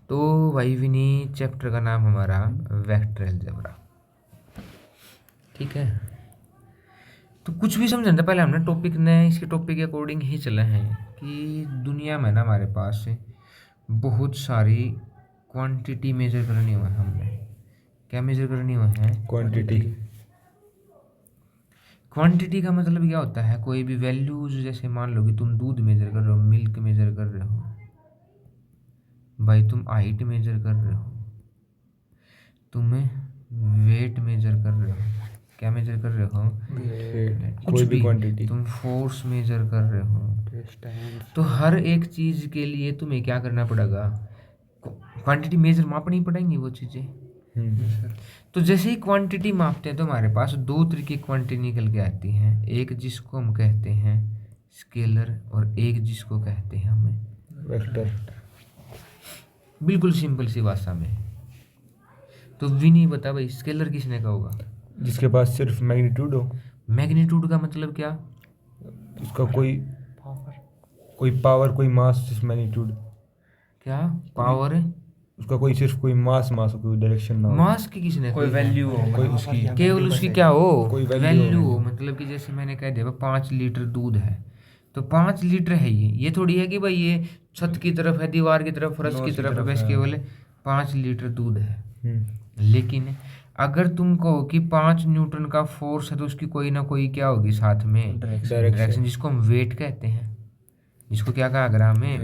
तो भाई विनी चैप्टर का नाम हमारा वेक्टर अलजेब्रा, ठीक है। तो कुछ भी समझने से पहले हमने टॉपिक ने इसके टॉपिक के अकॉर्डिंग ही चले हैं कि दुनिया में ना हमारे पास बहुत सारी क्वांटिटी मेजर करनी हुआ है। हमने क्या मेजर करनी हुआ है? क्वांटिटी। क्वांटिटी का मतलब क्या होता है? कोई भी वैल्यूज, जैसे मान लो कि तुम दूध मेजर कर रहे हो, मिल्क मेजर कर रहे हो, भाई तुम हाइट मेजर कर रहे हो, तुम्हें वेट मेजर कर रहे हो, क्या मेजर कर रहे हो? कुछ कोई भी क्वांटिटी। तुम फोर्स मेजर कर रहे हो, तो हर एक चीज के लिए तुम्हें क्या करना पड़ेगा? क्वांटिटी मेजर मापनी पड़ेंगी वो चीजें। तो जैसे ही क्वांटिटी मापते हैं तो हमारे पास दो तरह की क्वांटिटी निकल के आती हैं, एक जिसको हम कहते हैं स्केलर और एक जिसको कहते हैं हमें वेक्टर। बिल्कुल सिंपल सी भाषा में। तो विनी बता भाई, स्केलर किसने कहा होगा? जिसके पास सिर्फ मैग्नीट्यूड हो। मैग्नीट्यूड का मतलब क्या? उसका कोई पावर, कोई मास, सिर्फ मैग्नीट्यूड। क्या पावर है? उसका कोई सिर्फ कोई मास हो, कोई डायरेक्शन ना हो। मास की किसने कोई कही? वैल्यू हो, कोई उसकी केवल उसकी क्या हो? कोई वैल्यू हो। मतलब कि जैसे मैंने कह दिया 5 लीटर दूध है, तो 5 लीटर है। ये थोड़ी है कि भाई ये छत की तरफ है, दीवार की तरफ, फर्श की तरफ है, बस केवल 5 लीटर दूध है। लेकिन अगर तुम कहो कि 5 न्यूटन का फोर्स है, तो उसकी कोई ना कोई क्या होगी साथ में? डायरेक्शन, जिसको हम वेट कहते हैं। जिसको क्या कहा ग्राम में?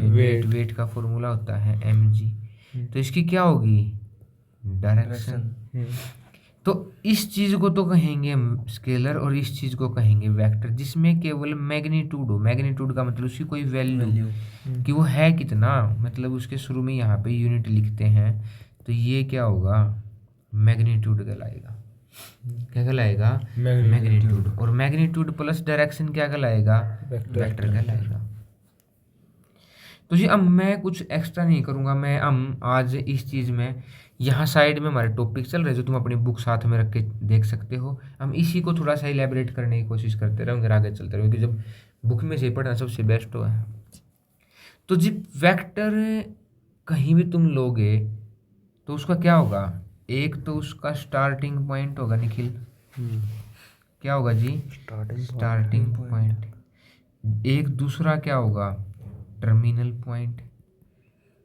वेट का फॉर्मूला होता है mg। तो इसकी क्या होगी? डायरेक्शन। तो इस चीज को तो कहेंगे हम स्केलर और इस चीज को कहेंगे वेक्टर, जिसमें केवल मैग्नीट्यूड हो। मैग्नीट्यूड का मतलब उसकी कोई वैल्यू कि वो है कितना, मतलब उसके शुरू में यहाँ पे यूनिट लिखते हैं, तो ये क्या होगा? मैग्नीट्यूड कहलाएगा। क्या कहलाएगा? मैग्नीट्यूड। और मैग्नीट्यूड प्लस डायरेक्शन क्या कहलाएगा? वेक्टर कहलाएगा। तो जी अब मैं कुछ एक्स्ट्रा नहीं करूँगा। मैं हम आज इस चीज़ में यहाँ साइड में हमारे टॉपिक चल रहे हैं, जो तुम अपनी बुक साथ में रख के देख सकते हो। हम इसी को थोड़ा सा इलेबरेट करने की कोशिश करते रहेंगे, आगे चलते रहेंगे, क्योंकि जब बुक में से पढ़ना सबसे बेस्ट हो है। तो जी वेक्टर कहीं भी तुम लोगे तो उसका क्या होगा? एक तो उसका स्टार्टिंग पॉइंट होगा निखिल। क्या होगा जी? Starting point. एक दूसरा क्या होगा? Terminal point.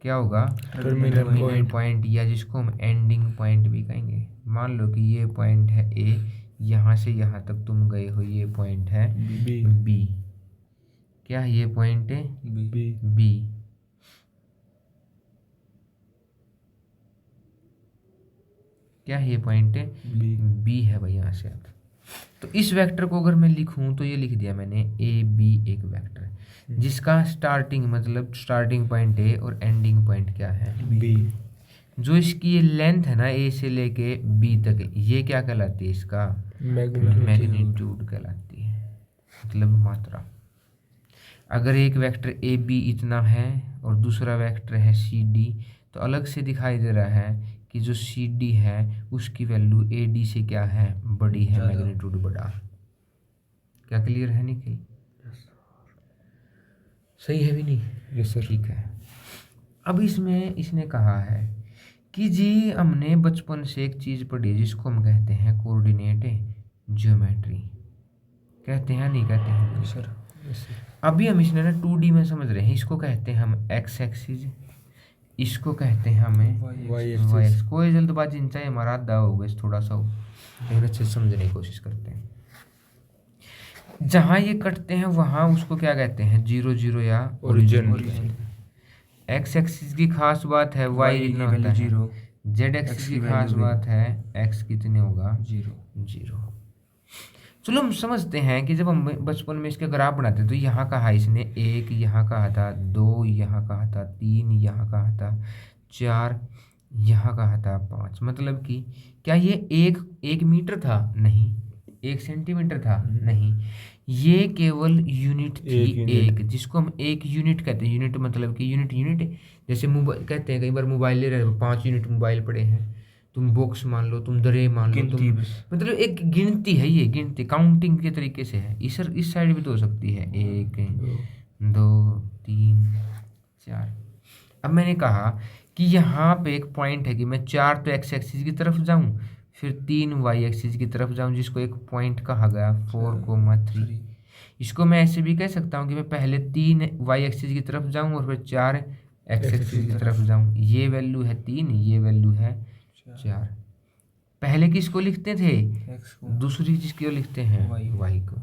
क्या होगा? टर्मिनल पॉइंट, या जिसको हम एंडिंग पॉइंट भी कहेंगे। मान लो कि ये पॉइंट है ए, यहाँ से यहाँ तक तुम गए हो, ये पॉइंट है बी। क्या ये पॉइंट है? बी। क्या ये पॉइंट है? बी है भाई, यहाँ से आप। तो इस वेक्टर को अगर मैं लिखूं तो ये लिख दिया मैंने ए बी, एक वेक्टर जिसका स्टार्टिंग मतलब स्टार्टिंग पॉइंट ए और एंडिंग पॉइंट क्या है? बी। जो इसकी ये लेंथ है ना ए से लेके बी तक, ये क्या कहलाती है? इसका मैग्नीट्यूड कहलाती है, मतलब मात्रा। अगर एक वेक्टर ए बी इतना है और दूसरा वेक्टर है सी डी, तो अलग से दिखाई दे रहा है कि जो सी डी है उसकी वैल्यू ए डी से क्या है? बड़ी है, मैग्नीट्यूड बड़ा। क्या क्लियर है निखिल? सही है भी नहीं? Yes sir. ठीक है। अब इसमें इसने कहा है कि जी हमने बचपन से एक चीज़ पढ़ी जिसको हम कहते हैं कोऑर्डिनेट ज्योमेट्री। कहते हैं नहीं कहते हैं सर? अभी हम इसने ना 2D में समझ रहे हैं। इसको कहते हैं हम एक्स एक्सिस, इसको कहते हैं हमें वाई एक्सिस। कोई जल्दबाजी नहीं चाहिए, हमारा आधा हो गया थोड़ा सा हो, लेकिन अच्छे से समझने की कोशिश करते हैं। जहाँ ये कटते हैं वहाँ उसको क्या कहते हैं? 0 0 या ओरिजिन। एक्स एक्सिस की खास बात है वाई कितना होता है? 0। जेड एक्सिस की खास बात है एक्स कितने होगा? 0। चलो हम समझते हैं कि जब हम बचपन में इसके ग्राफ बनाते तो यहाँ कहा इसने 1, यहाँ कहा था 2, यहाँ कहा था 3, यहाँ कहा था 4, यहाँ कहा था 5। मतलब कि क्या ये 1 मीटर था? नहीं। 1 सेंटीमीटर था? नहीं। ये केवल यूनिट थी, एक, जिसको हम एक यूनिट कहते हैं। यूनिट मतलब कि यूनिट जैसे मोबाइल कहते हैं, कई बार मोबाइल ले रहे हो 5 यूनिट मोबाइल पड़े हैं, तुम बॉक्स मान लो, तुम दरे मान लो, तुम मतलब एक गिनती है, ये गिनती काउंटिंग के तरीके से है। इस साइड भी तो हो सकती है 1 2 3 4। अब मैंने कहा कि यहाँ पे एक पॉइंट है कि मैं 4 तो एक्स एक्सिस की तरफ जाऊँ, फिर 3 वाई एक्सिस की तरफ जाऊँ, जिसको एक पॉइंट कहा गया 4,3। इसको मैं ऐसे भी कह सकता हूँ कि मैं पहले 3 वाई एक्सिस की तरफ जाऊँ और फिर 4 एक्स एक्सिस की तरफ जाऊँ। ये वैल्यू है 3, ये वैल्यू है 4। पहले किसको लिखते थे? दूसरी चीज क्यों लिखते हैं? वाई को।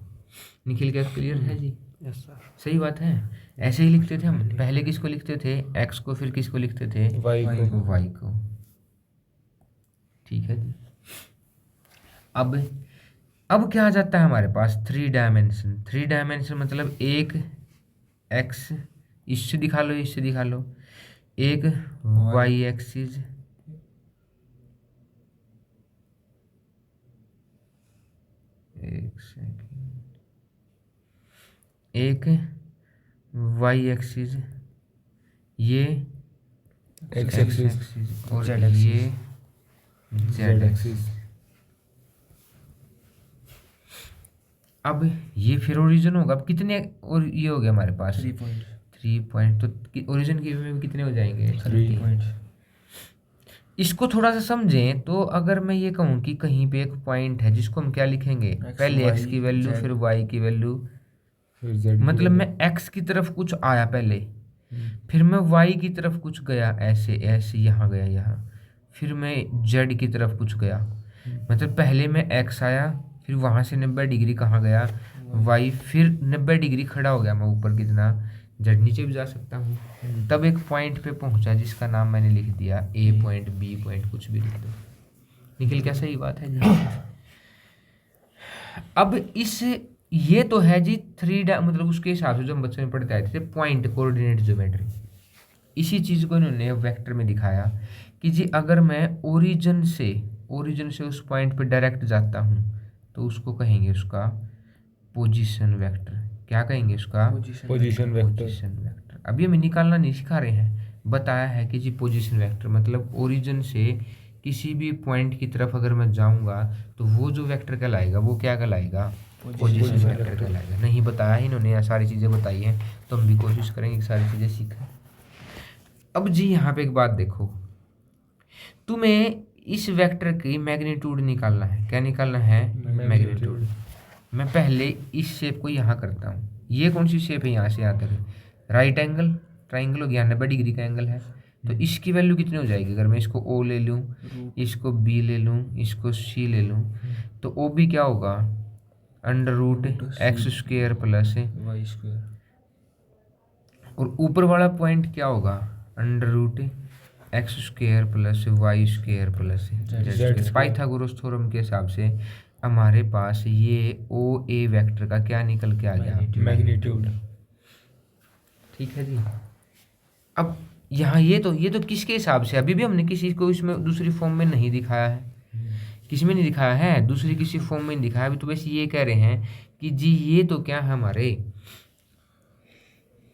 निखिल क्या क्लियर है जी? Yes sir. सही बात है। ऐसे ही लिखते थे हम, पहले किसको लिखते थे? एक्स को, फिर किसको लिखते थे? वाई को। वाई को। ठीक है जी। अब क्या आ जाता है हमारे पास? 3 डायमेंशन। 3 डायमेंशन मतलब एक एक्स, इससे दिखा लो, इससे दिखा लो, एक वाई एक्सिस, एक सेकेंड, एक वाई एक्सिस, ये एक्स एक्स एक्सिस, एक्सिस और जेड एक्सिस, ये जेड एक्सिस। अब ये फिर ओरिजिन होगा। अब कितने और ये हो गया हमारे पास? 3 पॉइंट। तो ओरिजिन के में कितने हो जाएंगे? 3 पॉइंट। इसको थोड़ा सा समझें तो अगर मैं ये कहूँ कि कहीं पे एक पॉइंट है जिसको हम क्या लिखेंगे? पहले एक्स की वैल्यू, फिर वाई की वैल्यू, फिर जेड। मतलब मैं एक्स की तरफ कुछ आया पहले, फिर मैं वाई की तरफ कुछ गया, ऐसे ऐसे यहाँ गया यहाँ, फिर मैं जेड की तरफ कुछ गया। मतलब पहले मैं एक्स आया, फिर वहाँ से 90 डिग्री कहाँ गया? वाई, फिर 90 डिग्री खड़ा हो गया मैं ऊपर, कितना? जेड। नीचे भी जा सकता हूँ। तब एक पॉइंट पे पहुंचा जिसका नाम मैंने लिख दिया ए पॉइंट, बी पॉइंट, कुछ भी लिख दो। निखिल क्या सही बात है जी? अब इस ये तो है जी 3 मतलब उसके हिसाब से जो हम बच्चों में पढ़ते आए थे, पॉइंट कोऑर्डिनेट ज्योमेट्री। इसी चीज़ को इन्होंने वेक्टर में दिखाया कि जी अगर मैं ओरिजिन से उस पॉइंट पे डायरेक्ट जाता हूँ तो उसको कहेंगे उसका पोजीशन वेक्टर। क्या कहेंगे उसका? Position vector. Position vector. अभी हमें निकालना नहीं सिखा रहे हैं, बताया है कि जी पोजीशन वेक्टर मतलब ओरिजिन से किसी भी पॉइंट की तरफ अगर मैं जाऊंगा तो वो जो वेक्टर कहलाएगा वो क्या कहलाएगा? पोजीशन वेक्टर कहलाएगा। नहीं बताया है इन्होंने, यहाँ सारी चीज़ें बताई हैं, तो हम भी कोशिश करेंगे कि सारी चीज़ें सीखें। अब जी यहाँ पे एक बात देखो, तुम्हें इस वेक्टर की मैग्नीट्यूड निकालना है। क्या निकालना है? मैग्नीट्यूड। मैं पहले इस शेप को यहाँ करता हूँ। ये कौन सी शेप है? यहाँ से यहाँ तक राइट एंगल ट्राइंगल हो गया, 90 डिग्री का एंगल है। तो इसकी वैल्यू कितनी हो जाएगी? अगर मैं इसको ओ ले लूँ, इसको बी ले लूँ, इसको सी ले लूँ, तो ओ बी क्या होगा? √x² plus Y square. और ऊपर वाला पॉइंट क्या होगा? √x² plus y² plus z²। Pythagoras theorem के हिसाब से हमारे पास ये ओ ए वेक्टर का क्या निकल के आ गया? मैग्नीट्यूड। ठीक है जी। अब यहाँ ये तो किसके हिसाब से? अभी भी हमने किसी को इसमें दूसरी फॉर्म में नहीं दिखाया है। किस में नहीं दिखाया है? दूसरी किसी फॉर्म में नहीं दिखाया। अभी तो बस ये कह रहे हैं कि जी ये तो क्या है हमारे,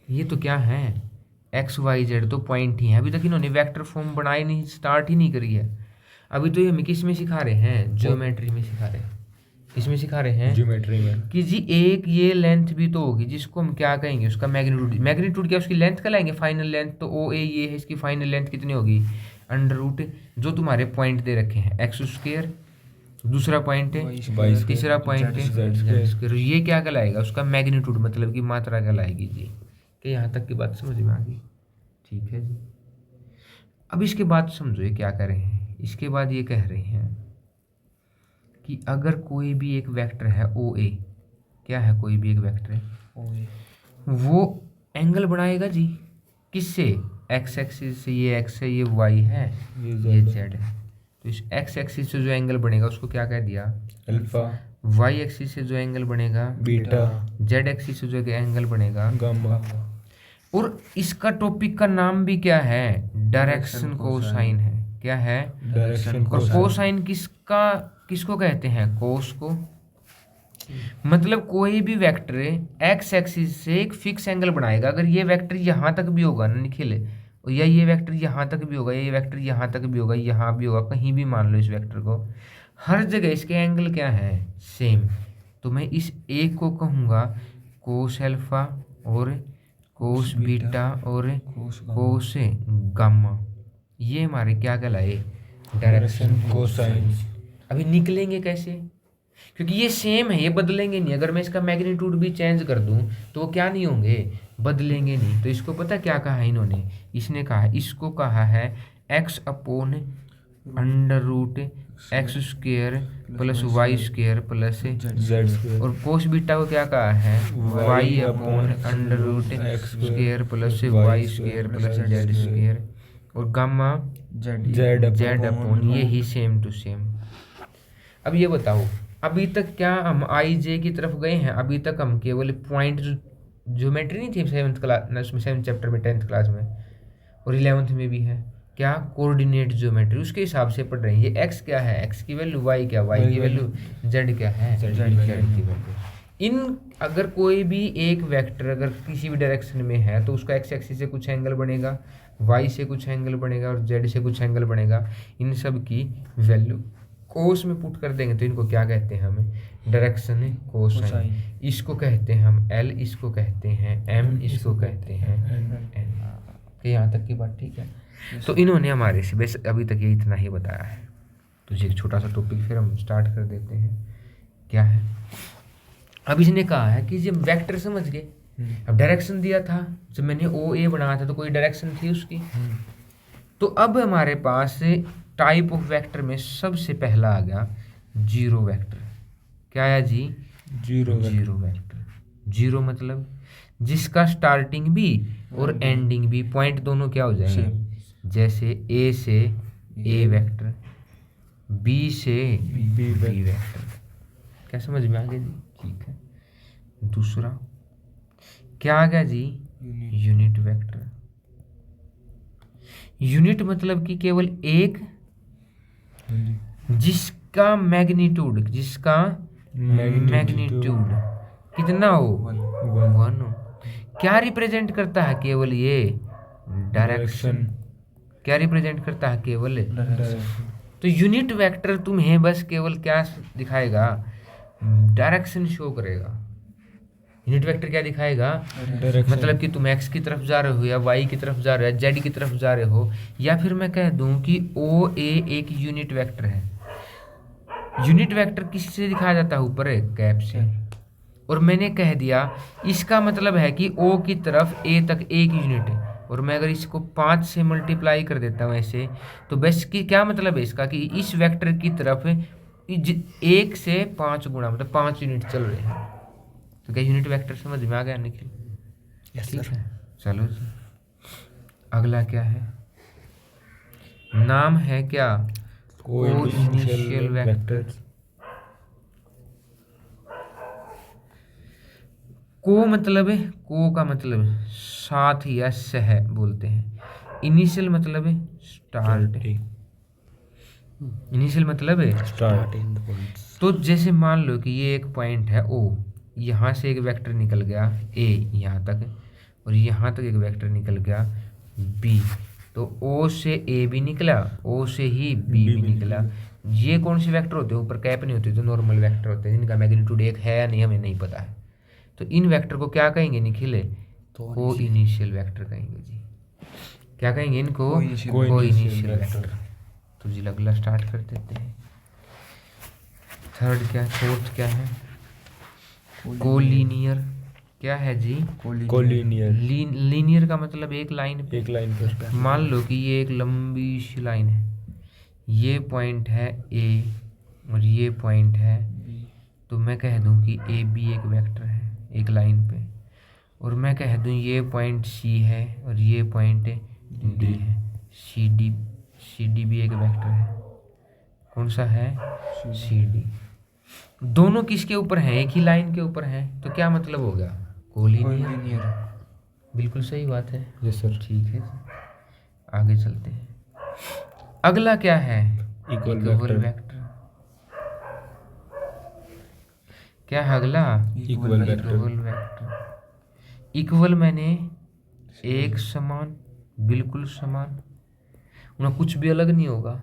ये तो क्या है? एक्स वाई जेड तो पॉइंट ही है। अभी तक इन्होंने वेक्टर फॉर्म बनाई नहीं, स्टार्ट ही नहीं करी है। अभी तो ये हमें किस में सिखा रहे हैं? ज्योमेट्री में सिखा रहे हैं। इसमें सिखा रहे हैं ज्योमेट्री में कि जी एक ये लेंथ भी तो होगी जिसको हम क्या कहेंगे? उसका मैग्नीट्यूड। मैग्नीट्यूड क्या? उसकी लेंथ कहलाएंगे, फाइनल लेंथ। तो ओ ए ये है, इसकी फाइनल लेंथ कितनी होगी? √ जो तुम्हारे पॉइंट दे रखे हैं x², दूसरा पॉइंट है, तीसरा पॉइंट है z²। ये क्या कहलाएगा? उसका मैग्नीट्यूड मतलब कि मात्रा कहलाएगी जी। कि यहाँ तक की बात समझ में आ गई? ठीक है जी। अब इसके बाद समझो ये क्या कर रहे हैं। इसके बाद ये कह रहे हैं कि अगर कोई भी एक वेक्टर है ओ ए, क्या है? कोई भी एक वेक्टर है, वो एंगल बनाएगा जी किससे? एक्स एक्सिस से। ये एक्स है, ये वाई है, ये जेड है। तो इस एक्स एक्सिस से जो एंगल बनेगा उसको क्या कह दिया? अल्फा। वाई एक्सिस से जो एंगल बनेगा बीटा। जेड एक्सिस से जो एंगल बनेगा गामा। और इसका टॉपिक का नाम भी क्या है? डायरेक्शन कोसाइन है। क्या है? डायरेक्शन और कोसाइन किसको कहते हैं? कोस को। मतलब कोई भी वेक्टर एक्स एक्सिस से एक फिक्स एंगल बनाएगा। अगर ये वेक्टर यहाँ तक भी होगा ना निखिल, या ये वेक्टर यहाँ तक भी होगा, या ये वेक्टर यहाँ तक भी होगा, यहाँ भी होगा, कहीं भी मान लो इस वेक्टर को, हर जगह इसके एंगल क्या है? सेम। तो मैं इस एक को कहूँगा कोस अल्फा और कोस बीटा और कोस गामा। ये हमारे क्या कहलाए, डायरेक्शन डायरेक्शन कोसाइन। अभी निकलेंगे कैसे, क्योंकि ये सेम है, ये बदलेंगे नहीं। अगर मैं इसका मैग्नीट्यूड भी चेंज कर दूं तो वो क्या नहीं होंगे, बदलेंगे नहीं। तो इसको पता क्या कहा है इन्होंने, इसने कहा है, इसको कहा है x upon under root x square plus y square plus z square और कोस बीटा को क्या कहा है, y upon under root x square plus y square plus z square और गामा जेड अपॉन, ये ही सेम टू सेम। अब ये बताओ, अभी तक क्या हम आई जे की तरफ गए हैं? अभी तक हम केवल पॉइंट ज्योमेट्री नहीं थी 7th क्लास, 7th चैप्टर में 10th क्लास में और 11th में भी है, क्या कोऑर्डिनेट ज्योमेट्री, उसके हिसाब से पढ़ रहे हैं। ये x क्या है, x की वैल्यू, y क्या, y की वैल्यू, z क्या है, z की वैल्यू। इन अगर कोई भी एक वेक्टर अगर किसी भी डायरेक्शन में है तो उसका x एक्सिस से कुछ एंगल बनेगा, y से कुछ एंगल बनेगा और z से कुछ एंगल बनेगा। इन सब की वैल्यू कोस में पुट कर देंगे तो इनको क्या कहते हैं, हमें डायरेक्शन कोसाइन। इसको कहते हैं हम l, इसको कहते हैं m, इसको कहते हैं n। यहाँ तक की बात ठीक है? तो इन्होंने हमारे से बस अभी तक ये इतना ही बताया है। तो ये एक छोटा सा टॉपिक फिर हम स्टार्ट कर देते हैं, क्या है। अब इसने कहा है कि जब वेक्टर समझ गए, अब डायरेक्शन दिया था, जब मैंने ओ ए बनाया था तो कोई डायरेक्शन थी उसकी। तो अब हमारे पास टाइप ऑफ वेक्टर में सबसे पहला आ गया जीरो वेक्टर। क्या आया जी, जीरो वेक्टर। जीरो मतलब जिसका स्टार्टिंग भी और एंडिंग भी पॉइंट दोनों क्या हो जाएंगे, जैसे ए से ए वेक्टर, बी से बी वेक्टर। क्या समझ में आ गया जी? ठीक है। दूसरा क्या आ गया जी, यूनिट वेक्टर। यूनिट मतलब कि केवल एक जिसका मैग्नीट्यूड कितना हो, 1 हो। क्या रिप्रेजेंट करता है, केवल ये डायरेक्शन। क्या रिप्रेजेंट करता है, केवल डायरेक्शन। तो यूनिट वेक्टर तुम्हें बस केवल क्या दिखाएगा, डायरेक्शन शो करेगा। यूनिट वेक्टर क्या दिखाएगा, डायरेक्शन। मतलब कि तुम x की तरफ जा रहे हो या y की तरफ जा रहे हो या z की तरफ जा रहे हो, या फिर मैं कह दूं कि ओ ए एक यूनिट वेक्टर है। यूनिट वेक्टर किससे दिखाया जाता है, ऊपर है कैप से। और मैंने कह दिया इसका मतलब है कि O की तरफ A तक एक यूनिट है, और मैं अगर इसको 5 से मल्टीप्लाई कर देता हूँ ऐसे, तो बस की क्या मतलब है इसका, कि इस वेक्टर की तरफ 1 से 5 गुना, मतलब 5 यूनिट चल रहे हैं। तो क्या यूनिट वेक्टर समझ में आ गया निखिल? ठीक है, चलो जी। अगला क्या है, नाम है क्या, कोइनिशियल वेक्टर। को मतलब है, को का मतलब साथ या सह बोलते हैं। इनिशियल मतलब है स्टार्ट, इनिशियल मतलब है स्टार्ट। तो जैसे मान लो कि ये एक पॉइंट है O, यहाँ से एक वेक्टर निकल गया A यहाँ तक, और यहाँ तक एक वेक्टर निकल गया B। तो O से A भी निकला, O से ही B भी निकला। ये कौन से वेक्टर होते हैं, ऊपर कैप नहीं होती, तो नॉर्मल वेक्टर होते हैं जिनका मैग्नीट्यूड 1 है या नहीं हमें नहीं पता है। तो इन वेक्टर को क्या कहेंगे निखिल, को इनिशियल वेक्टर कहेंगे जी। क्या कहेंगे इनको, को इनिशियल वेक्टर। तो जी अगला स्टार्ट कर देते हैं। थर्ड क्या, फोर्थ क्या है, कोलिनियर। क्या है जी, कोलिनियर। लीनियर का मतलब एक लाइन पे। एक लाइन पर। मान लो कि ये एक लंबी सी लाइन है, ये पॉइंट है ए और ये पॉइंट है, तो मैं कह दूं कि ए बी एक वेक्टर है एक लाइन पे, और मैं कह दूं ये पॉइंट सी है और ये पॉइंट डी है। सी डी भी एक वेक्टर है। कौन सा है, सी डी। दोनों किसके ऊपर हैं, एक ही लाइन के ऊपर हैं, तो क्या मतलब हो गया, कोलिनियर। बिल्कुल सही बात है। Yes sir. ठीक है, आगे चलते हैं। अगला क्या है, इक्वल वेक्टर। क्या है अगला, इक्वल वेक्टर। वेक्टर। इक्वल मैंने एक समान, बिल्कुल समान, उनका कुछ भी अलग नहीं होगा।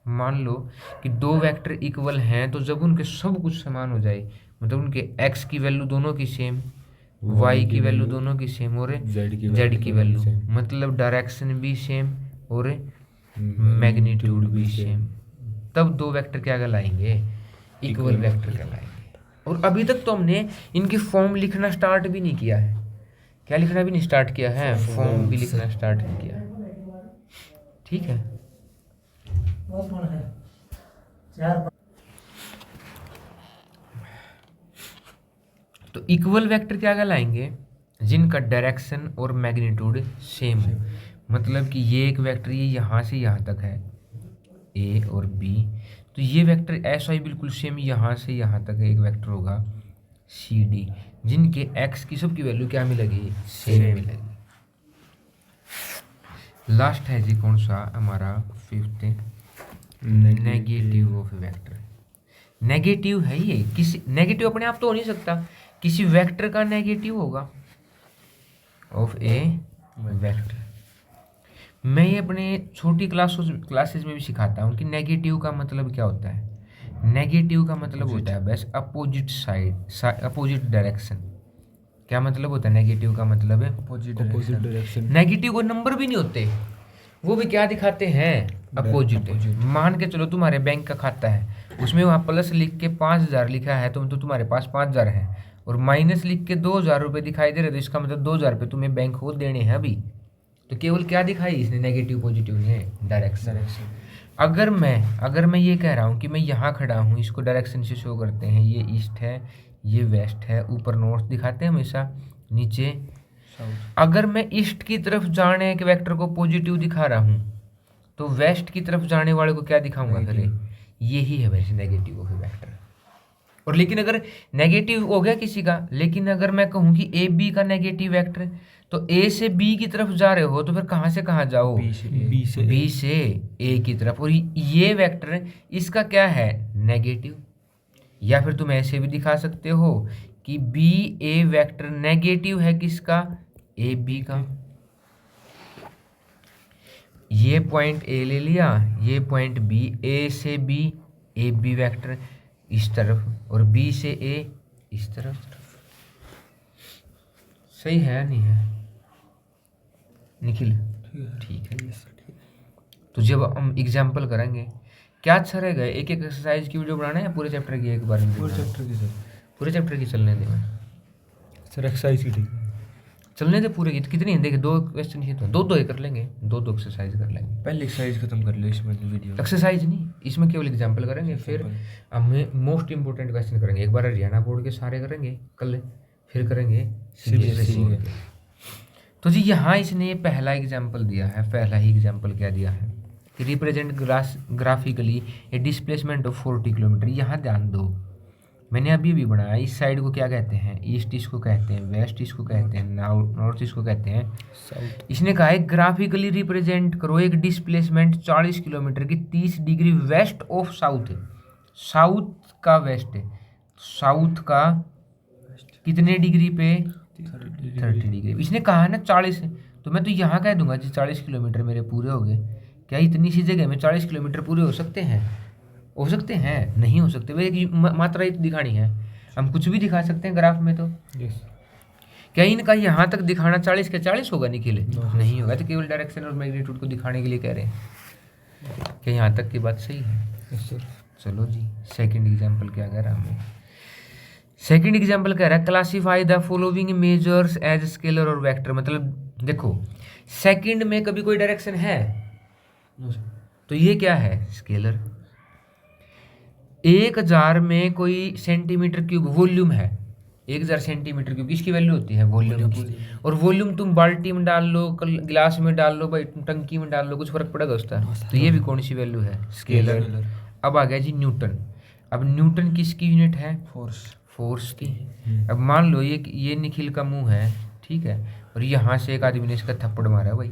मान लो कि दो वेक्टर इक्वल हैं, तो जब उनके सब कुछ समान हो जाए, मतलब उनके x की वैल्यू दोनों की सेम, y की वैल्यू दोनों की सेम और z की वैल्यू, मतलब डायरेक्शन भी सेम और मैग्नीट्यूड भी सेम, तब दो वेक्टर क्या कहलाएंगे, इक्वल वेक्टर कहलाएंगे। और अभी तक तो हमने इनकी फॉर्म लिखना स्टार्ट भी नहीं किया है, क्या लिखना भी नहीं स्टार्ट किया है, फॉर्म भी लिखना स्टार्ट नहीं किया, ठीक है। तो इक्वल वेक्टर क्या कहलाएंगे, जिनका डायरेक्शन और मैग्नीट्यूड सेम हो, मतलब कि ये एक वेक्टर ये यहाँ से यहाँ तक है ए और बी, तो ये वेक्टर ऐसा ही बिल्कुल सेम यहाँ से यहाँ तक एक वेक्टर होगा सी डी, जिनके एक्स की सबकी वैल्यू क्या मिलेगी, सेम मिलेगी। लास्ट है जी कौन सा हमारा, fifth, negative of vector. Negative है ये, किसी नेगेटिव अपने आप तो हो नहीं सकता, किसी वेक्टर का नेगेटिव होगा ऑफ ए वेक्टर। मैं ये अपने छोटी क्लासेस में भी सिखाता हूँ कि नेगेटिव का मतलब क्या होता है। नेगेटिव का मतलब होता है बस अपोजिट साइड, अपोजिट डायरेक्शन। क्या मतलब होता है नेगेटिव का मतलब है, अपोजिट डायरेक्शन। नेगेटिव को नंबर भी नहीं होते, वो भी क्या दिखाते हैं, अपोजिट। मान के चलो तुम्हारे बैंक का खाता है, उसमें वहाँ प्लस लिख के 5,000 लिखा है, तो तुम्हारे पास 5,000 है, और माइनस लिख के 2,000 रुपये दिखाई दे रहे, तो इसका मतलब 2,000 रुपये तुम्हें बैंक को देने हैं अभी। तो केवल क्या दिखाई इसने, नेगेटिव पॉजिटिव ने, डायरेक्शन। अगर मैं ये कह रहा हूँ कि मैं यहाँ खड़ा हूँ, इसको डायरेक्शन से शो करते हैं, ये ईस्ट है, ये वेस्ट है, ऊपर नॉर्थ दिखाते हैं हमेशा, नीचे साउथ। अगर मैं ईस्ट की तरफ जाने के वेक्टर को पॉजिटिव दिखा रहा हूँ, तो वेस्ट की तरफ जाने वाले को क्या दिखाऊंगा, फिर यही है वैसे नेगेटिव ऑफ वेक्टर। और लेकिन अगर नेगेटिव हो गया किसी का, लेकिन अगर मैं कहूँ कि ए बी का नेगेटिव वेक्टर, तो ए से बी की तरफ जा रहे हो, तो फिर कहाँ से कहाँ जाओ, बी से ए की तरफ, और ये वेक्टर इसका क्या है, नेगेटिव। या फिर तुम ऐसे भी दिखा सकते हो कि बी ए वेक्टर नेगेटिव है किसका, ए बी का। ये पॉइंट ए ले लिया, ये पॉइंट बी, ए से बी ए बी वेक्टर इस तरफ, और बी से ए इस तरफ। सही है नहीं है निखिल, ठीक है। तो जब हम एग्जाम्पल करेंगे क्या अच्छा रहेगा, एक एक एक्सरसाइज की वीडियो बनाना है या पूरे चैप्टर की एक बार में, पूरे चैप्टर की सर, पूरे चैप्टर की चलने दे सर, एक्सरसाइज की ठीक है, चलने दे पूरे की। कितनी है देखे, 2 क्वेश्चन ही तो, दो ही कर लेंगे, दो एक्सरसाइज कर लेंगे। पहले एक्सरसाइज खत्म कर लो, इसमें वीडियो एक्सरसाइज नहीं, इसमें केवल एग्जाम्पल करेंगे, फिर हमें मोस्ट इंपोर्टेंट क्वेश्चन करेंगे। एक बार हरियाणा बोर्ड के सारे करेंगे कल, फिर करेंगे CBSE बोर्ड के। तो जी यहाँ इसने ये पहला एग्जाम्पल दिया है, पहला ही एग्जाम्पल क्या दिया है कि represent graphically A displacement of 40 kilometre. यहाँ ध्यान दो, मैंने अभी भी बनाया, इस साइड को क्या कहते हैं, ईस्ट इसको कहते हैं, वेस्ट इसको कहते हैं, नॉर्थ इसको कहते हैं, साउथ। इसने कहा है ग्राफिकली रिप्रेजेंट करो एक डिस्प्लेसमेंट 40 किलोमीटर की 30 डिग्री वेस्ट ऑफ साउथ है। साउथ का वेस्ट है, साउथ का कितने डिग्री पे, 30 डिग्री। इसने कहा ना 40 है, तो मैं तो यहाँ कह दूंगा जी 40 किलोमीटर मेरे पूरे हो गए। क्या इतनी सी जगह में 40 किलोमीटर पूरे हो सकते हैं, हो सकते हैं, नहीं हो सकते। भाई एक मात्रा ही तो दिखानी है, हम कुछ भी दिखा सकते हैं ग्राफ में। तो क्या इनका यहाँ तक दिखाना 40 के 40 होगा निखिल, नहीं होगा। तो केवल डायरेक्शन और मैग्नीट्यूड को दिखाने के लिए कह रहे हैं। क्या यहाँ तक की बात सही है? चलो जी, सेकंड एग्जांपल क्या कह रहा है हमें। सेकंड एग्जांपल कह रहा है classify the following measures as scalar और वेक्टर। मतलब देखो सेकंड में कभी कोई डायरेक्शन है तो ये क्या है, स्केलर। 1000 में कोई सेंटीमीटर क्यूब वॉल्यूम है, 1000 सेंटीमीटर क्यूब इसकी वैल्यू होती है वॉल्यूम की। और वॉल्यूम तुम बाल्टी में डाल लो, गिलास में डाल लो, भाई टंकी में डाल लो, कुछ फर्क पड़ेगा उसका। तो ये भी कौन सी वैल्यू है, स्केलर। अब आ गया जी न्यूटन। अब न्यूटन किसकी यूनिट है, फोर्स की। अब मान लो ये निखिल का मुंह है, ठीक है, और यहाँ से एक आदमी ने इसका थप्पड़ मारा भाई,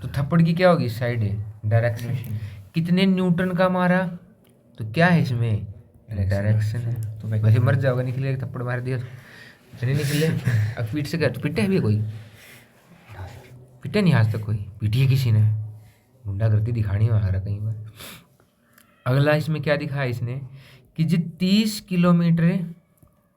तो थप्पड़ की क्या होगी, साइड है, डायरेक्शन। कितने न्यूटन का मारा, तो क्या है इसमें, डायरेक्शन है। तो वैसे मर जाओगे, निकले थप्पड़ मार दिया तो नहीं निकले। अब पीठ से क्या, तो पिटे है भी कोई, पिटे नहीं आज तक कोई, पीटी है किसी ने, गुंडागर्दी दिखानी है वगैरह कहीं बार। अगला इसमें क्या दिखाया इसने कि जी 30 किलोमीटर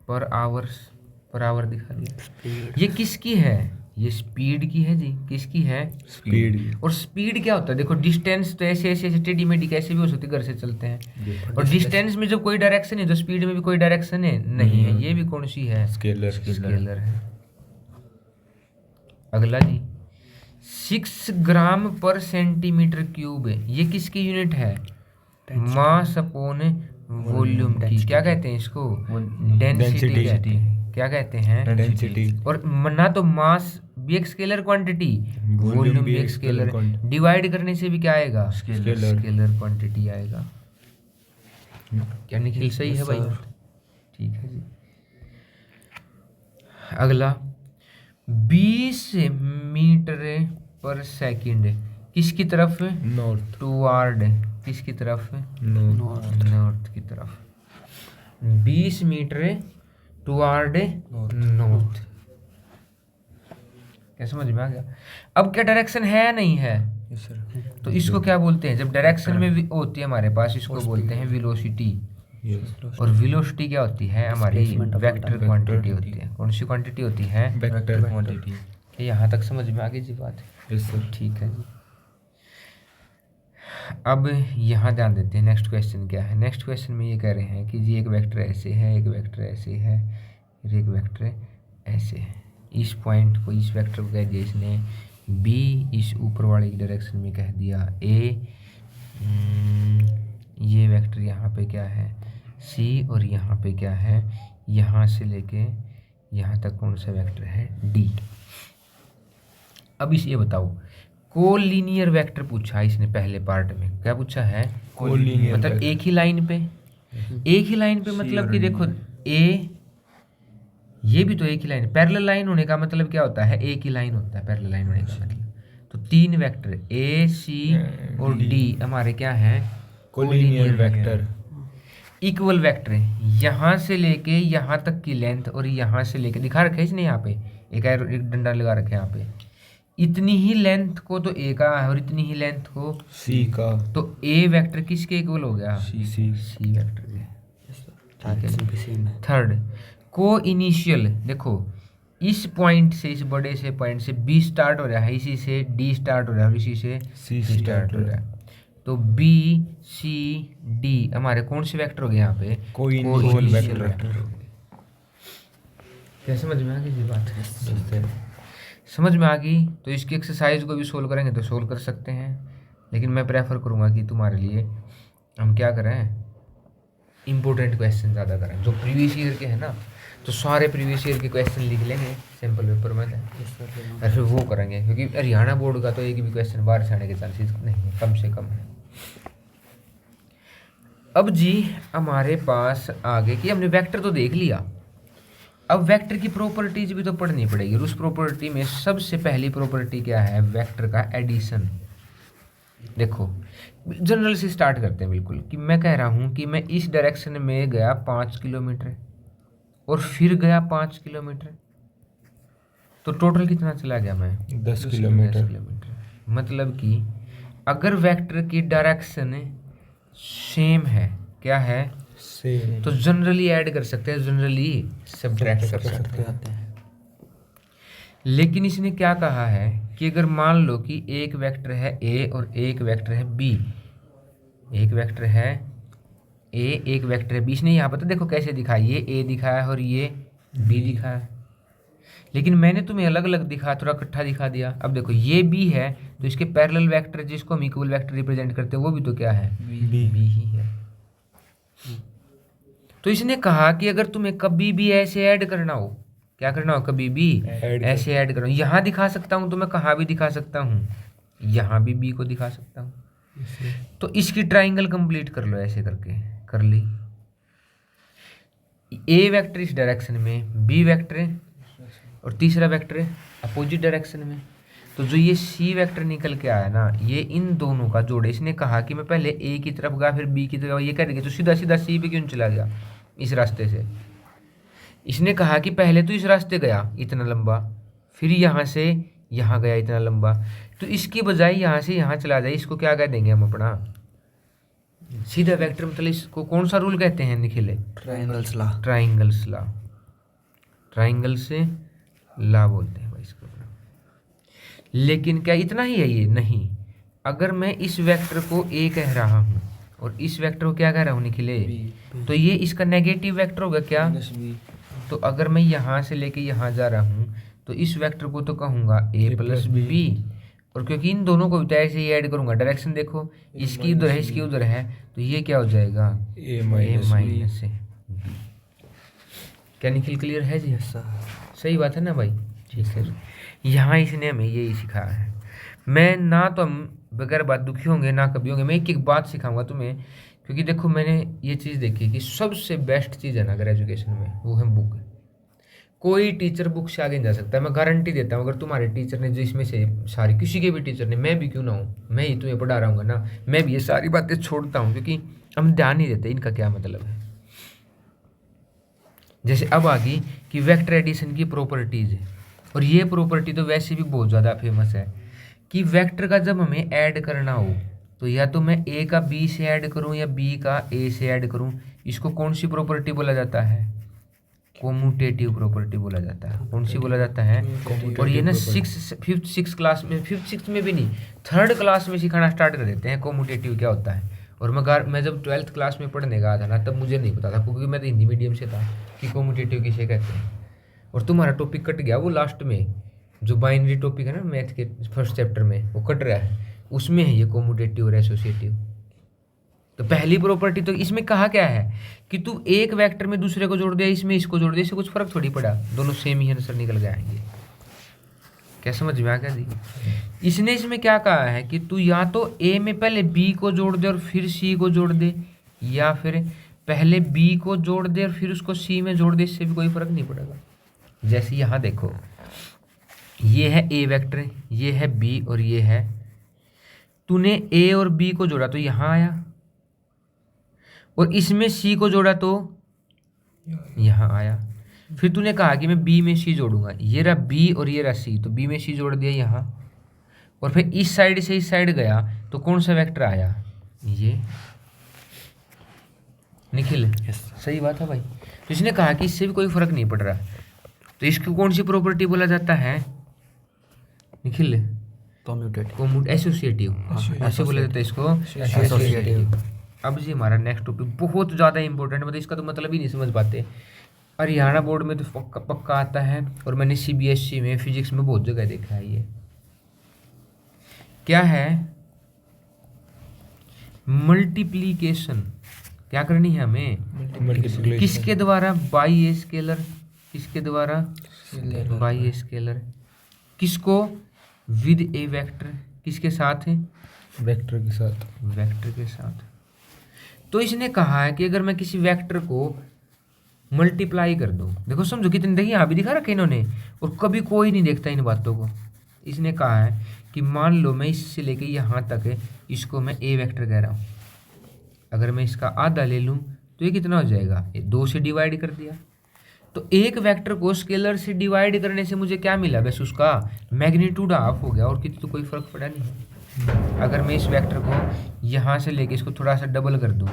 पर आवर दिखा दिया। ये किसकी है, ये स्पीड की है जी, किसकी है? स्पीड। और स्पीड क्या होता है? देखो डिस्टेंस तो ऐसे ऐसे टेढ़ी मेढ़ी कैसे भी हो सकती है, घर से चलते हैं। और डिस्टेंस में जब कोई डायरेक्शन है तो स्पीड में भी कोई डायरेक्शन है नहीं है। ये भी कौन सी है? स्केलर। स्केलर है। अगला जी 6 ग्राम पर सेंटीमीटर क्यूब है, ये किसकी यूनिट है? मास अपॉन वॉल्यूम की। क्या कहते हैं इसको? डेंसिटी कहते हैं। क्या कहते हैं? डेंसिटी। और ना तो मास भी एक स्केलर क्वांटिटी, वॉल्यूम भी एक स्केलर। डिवाइड करने से भी क्या आएगा? स्केलर क्वांटिटी आएगा। क्या निखिल सही है भाई? ठीक है जी। अगला 20 मीटर पर सेकंड किसकी तरफ? नॉर्थ। टुवार्ड, किसकी तरफ? नॉर्थ की तरफ। 20 मीटर टुवार्ड नॉर्थ। क्या समझ में आ गया? अब क्या डायरेक्शन है या नहीं है? Yes sir. तो इसको क्या बोलते हैं? जब डायरेक्शन में भी होती है हमारे पास, इसको बोलते हैं वेलोसिटी। यस। और वेलोसिटी क्या होती है? हमारी वेक्टर क्वांटिटी होती है। कौन सी क्वांटिटी होती है? Vector quantity. यहाँ तक समझ में आ गई जी बात? Yes sir. ठीक है जी। अब यहाँ ध्यान देते हैं नेक्स्ट क्वेश्चन क्या है। नेक्स्ट क्वेश्चन में ये कह रहे हैं कि जी एक वेक्टर ऐसे है, एक वेक्टर ऐसे है, फिर एक वेक्टर ऐसे है। इस पॉइंट को, इस वेक्टर को कह दिया इसने बी, इस ऊपर वाले की डायरेक्शन में कह दिया ए। ये वेक्टर यहाँ पे क्या है? सी। और यहाँ पे क्या है? यहाँ से लेके यहाँ तक कौन सा वेक्टर है? डी। अब इस ये बताओ, कोलिनियर वेक्टर पूछा है इसने पहले पार्ट में। क्या पूछा है? कोलिनियर मतलब एक ही लाइन पे, एक ही लाइन पे मतलब कि देखो ए, ये भी तो एक ही लाइन। पैरेलल लाइन होने का मतलब क्या होता है? एक ही लाइन होता है पैरेलल लाइन होने का मतलब। तो 3 वेक्टर ए, सी और डी हमारे क्या है? Collinear vector. इक्वल वेक्टर है। यहाँ से लेके यहाँ तक की लेंथ और यहाँ से लेके दिखा रखे इसने यहाँ पे एक डंडा लगा रखे यहाँ पे। इतनी ही लेंथ को तो ए का है और इतनी ही लेंथ को सी का। तो ए वेक्टर किसके इक्वल हो गया? सी वेक्टर के। ठीक है। थर्ड, को इनिशियल। देखो इस पॉइंट से, इस बड़े से पॉइंट से बी स्टार्ट हो रहा है, इसी से डी स्टार्ट हो रहा है और इसी से सी स्टार्ट हो रहा है। तो बी सी डी हमारे कौन से वेक्टर हो गए यहाँ पे? कोइनिशियल वेक्टर। क्या समझ में आ गई ये बात? समझ में आ गई। तो इसकी एक्सरसाइज को भी सोल्व करेंगे तो सोल्व कर सकते हैं, लेकिन मैं प्रेफर करूँगा कि तुम्हारे लिए हम क्या करें, इम्पोर्टेंट क्वेश्चन ज़्यादा करें। जो प्रीवियस ईयर के हैं ना, तो सारे प्रीवियस ईयर के क्वेश्चन लिख लेंगे सैम्पल पेपर में और फिर वो करेंगे, क्योंकि हरियाणा बोर्ड का तो एक भी क्वेश्चन बाहर से आने के चांसेस नहीं है, कम से कम है। अब जी हमारे पास आगे कि हमने वेक्टर तो देख लिया, अब वेक्टर की प्रॉपर्टीज भी तो पढ़नी पड़ेगी। उस प्रॉपर्टी में सबसे पहली प्रॉपर्टी क्या है? वेक्टर का एडिशन। देखो जनरल से स्टार्ट करते हैं बिल्कुल, कि मैं कह रहा हूँ कि मैं इस डायरेक्शन में गया 5 किलोमीटर और फिर गया 5 किलोमीटर, तो टोटल कितना चला गया मैं? 10 किलोमीटर। मतलब कि अगर वेक्टर की डायरेक्शन सेम है, क्या है? सेम। तो जनरली ऐड कर सकते हैं, जनरली सब्ट्रैक्ट कर सकते हैं। लेकिन इसने क्या कहा है कि अगर मान लो कि एक वेक्टर है ए और एक वेक्टर है बी, एक वेक्टर है ए, एक वेक्टर है बी। इसने यहाँ पर तो देखो कैसे दिखाया, ये ए दिखाया है और ये बी दिखाया है, लेकिन मैंने तुम्हें अलग अलग दिखा, थोड़ा इकट्ठा दिखा दिया। अब देखो ये बी है तो इसके पैरेलल वेक्टर जिसको हम इक्वल वेक्टर रिप्रेजेंट करते हैं वो भी तो क्या है? बी ही है। तो इसने कहा कि अगर तुम्हें कभी भी ऐसे ऐड करना हो, क्या करना हो? कभी भी ऐसे ऐड करना हो। यहाँ दिखा सकता हूँ तो मैं कहाँ भी दिखा सकता हूँ, यहाँ भी बी को दिखा सकता हूँ। तो इसकी ट्राइंगल कंप्लीट कर लो, ऐसे करके कर ली। ए वेक्टर इस डायरेक्शन में, बी वेक्टर और तीसरा वेक्टर अपोजिट डायरेक्शन में। तो जो ये सी वेक्टर निकल के आया ना, ये इन दोनों का जोड़। इसने कहा कि मैं पहले ए की तरफ गया फिर बी की तरफ, ये कह रही तो सीधा सीधा सी पे क्यों चला गया इस रास्ते से? इसने कहा कि पहले तो इस रास्ते गया इतना लंबा, फिर यहाँ से यहाँ गया इतना लंबा, तो इसकी बजाय यहाँ से यहाँ चला जाए। इसको क्या कह देंगे हम अपना? सीधा वेक्टर। मतलब इसको कौन सा रूल कहते हैं निखिले? Triangles law. Triangles law, triangle से लॉ बोलते हैं भाई इसको। लेकिन क्या इतना ही है ये? नहीं। अगर मैं इस वेक्टर को ए कह रहा हूँ और इस वेक्टर को क्या कह रहा हूँ निखिले, तो ये इसका नेगेटिव वेक्टर होगा क्या? तो अगर मैं यहाँ से लेके यहाँ जा रहा हूँ तो इस वेक्टर को तो कहूँगा a प्लस बी, और क्योंकि इन दोनों को भी ऐसे ही ऐड करूँगा, डायरेक्शन देखो इसकी उधर है इसकी उधर है, तो ये क्या हो जाएगा? a a minus b। क्या निखिल क्लियर है जी? सही बात है ना भाई? ठीक है। यहाँ इसने हमें यही सिखाया है। मैं ना तो हम बगैर बात दुखी होंगे ना कभी होंगे, मैं एक एक बात सिखाऊंगा तुम्हें, क्योंकि देखो मैंने ये चीज़ देखी कि सबसे बेस्ट चीज़ है ना अगर एजुकेशन में, वो है बुक। कोई टीचर बुक से आगे नहीं जा सकता, मैं गारंटी देता हूँ। अगर तुम्हारे टीचर ने जो इसमें से सारी, किसी के भी टीचर ने, मैं भी क्यों ना हूँ, मैं ही तुम्हें पढ़ा रहा हूँ ना, मैं भी ये सारी बातें छोड़ता हूँ क्योंकि हम ध्यान नहीं देते इनका क्या मतलब है। जैसे अब आ गई कि वेक्टर एडिशन की प्रॉपर्टीज है, और ये प्रॉपर्टी तो वैसे भी बहुत ज़्यादा फेमस है कि वेक्टर का जब हमें ऐड करना हो तो या तो मैं ए का बी से ऐड करूं या बी का ए से ऐड करूं, इसको कौन सी प्रॉपर्टी बोला जाता है? कोम्यूटेटिव प्रॉपर्टी बोला जाता है। कौन सी बोला जाता है? और ये ना फिफ्थ सिक्स क्लास में भी नहीं, थर्ड क्लास में सिखाना स्टार्ट कर देते हैं कोम्यूटेटिव क्या होता है। और मैं जब 12th क्लास में पढ़ने गया था ना, तब मुझे नहीं पता था क्योंकि मैं तो हिंदी मीडियम से था कि कोम्यूटेटिव किसे कहते हैं। और तुम्हारा टॉपिक कट गया वो लास्ट में, जो बाइनरी टॉपिक है ना मैथ के फर्स्ट चैप्टर में, वो कट रहा है, उसमें है ये कोम्यूटेटिव और एसोसिएटिव। तो पहली प्रॉपर्टी तो इसमें कहा क्या है कि तू एक वेक्टर में दूसरे को जोड़ दिया, इसमें इसको जोड़ दिया, इससे कुछ फर्क थोड़ी पड़ा, दोनों सेम ही आंसर निकल जाएंगे। क्या समझ में आ गया जी? इसने इसमें क्या कहा है कि तू या तो ए में पहले बी को जोड़ दे और फिर सी को जोड़ दे, या फिर पहले बी को जोड़ दे और फिर उसको सी में जोड़ दे, इससे भी कोई फर्क नहीं पड़ेगा। जैसे यहाँ देखो, ये है ए वेक्टर, ये है बी और ये है, तूने ए और बी को जोड़ा तो यहाँ आया, और इसमें सी को जोड़ा तो यहाँ आया। फिर तूने कहा कि मैं बी में सी जोड़ूंगा, ये रहा बी और ये रहा सी, तो बी में सी जोड़ दिया यहाँ, और फिर इस साइड से इस साइड गया तो कौन सा वेक्टर आया? ये निखिल। सही बात है भाई। तो इसने कहा कि इससे भी कोई फर्क नहीं पड़ रहा, तो इसको कौन सी प्रॉपर्टी बोला जाता है निखिल? एसोसिएटिव, ऐसे बोला जाता है इसको, एसोसिएटिव। अब जी हमारा नेक्स्ट टॉपिक बहुत ज़्यादा इंपॉर्टेंट, मतलब इसका तो मतलब ही नहीं समझ पाते। हरियाणा बोर्ड में तो पक्का आता है, और मैंने CBSE में फिजिक्स में बहुत जगह देखा है। ये क्या है? मल्टीप्लीकेशन। क्या करनी है हमें? किसके द्वारा? By a scalar. किसके द्वारा? By a scalar. किसको? With a vector. किसके साथ है? वेक्टर के साथ। वेक्टर के साथ। तो इसने कहा है कि अगर मैं किसी वेक्टर को मल्टीप्लाई कर दूं, देखो समझो कितने, देखिए यहाँ भी दिखा रखे इन्होंने, और कभी कोई नहीं देखता इन बातों को। इसने कहा है कि मान लो मैं इससे लेके यहाँ तक है, इसको मैं ए वेक्टर कह रहा हूँ, अगर मैं इसका आधा ले लूँ तो ये कितना हो जाएगा? 2 से डिवाइड कर दिया। तो एक वेक्टर को स्केलर से डिवाइड करने से मुझे क्या मिला? बस उसका मैग्नीट्यूड हाफ हो गया, और कितनी तो कोई फर्क पड़ा नहीं। अगर मैं इस वेक्टर को यहाँ से लेके इसको थोड़ा सा डबल कर दूँ,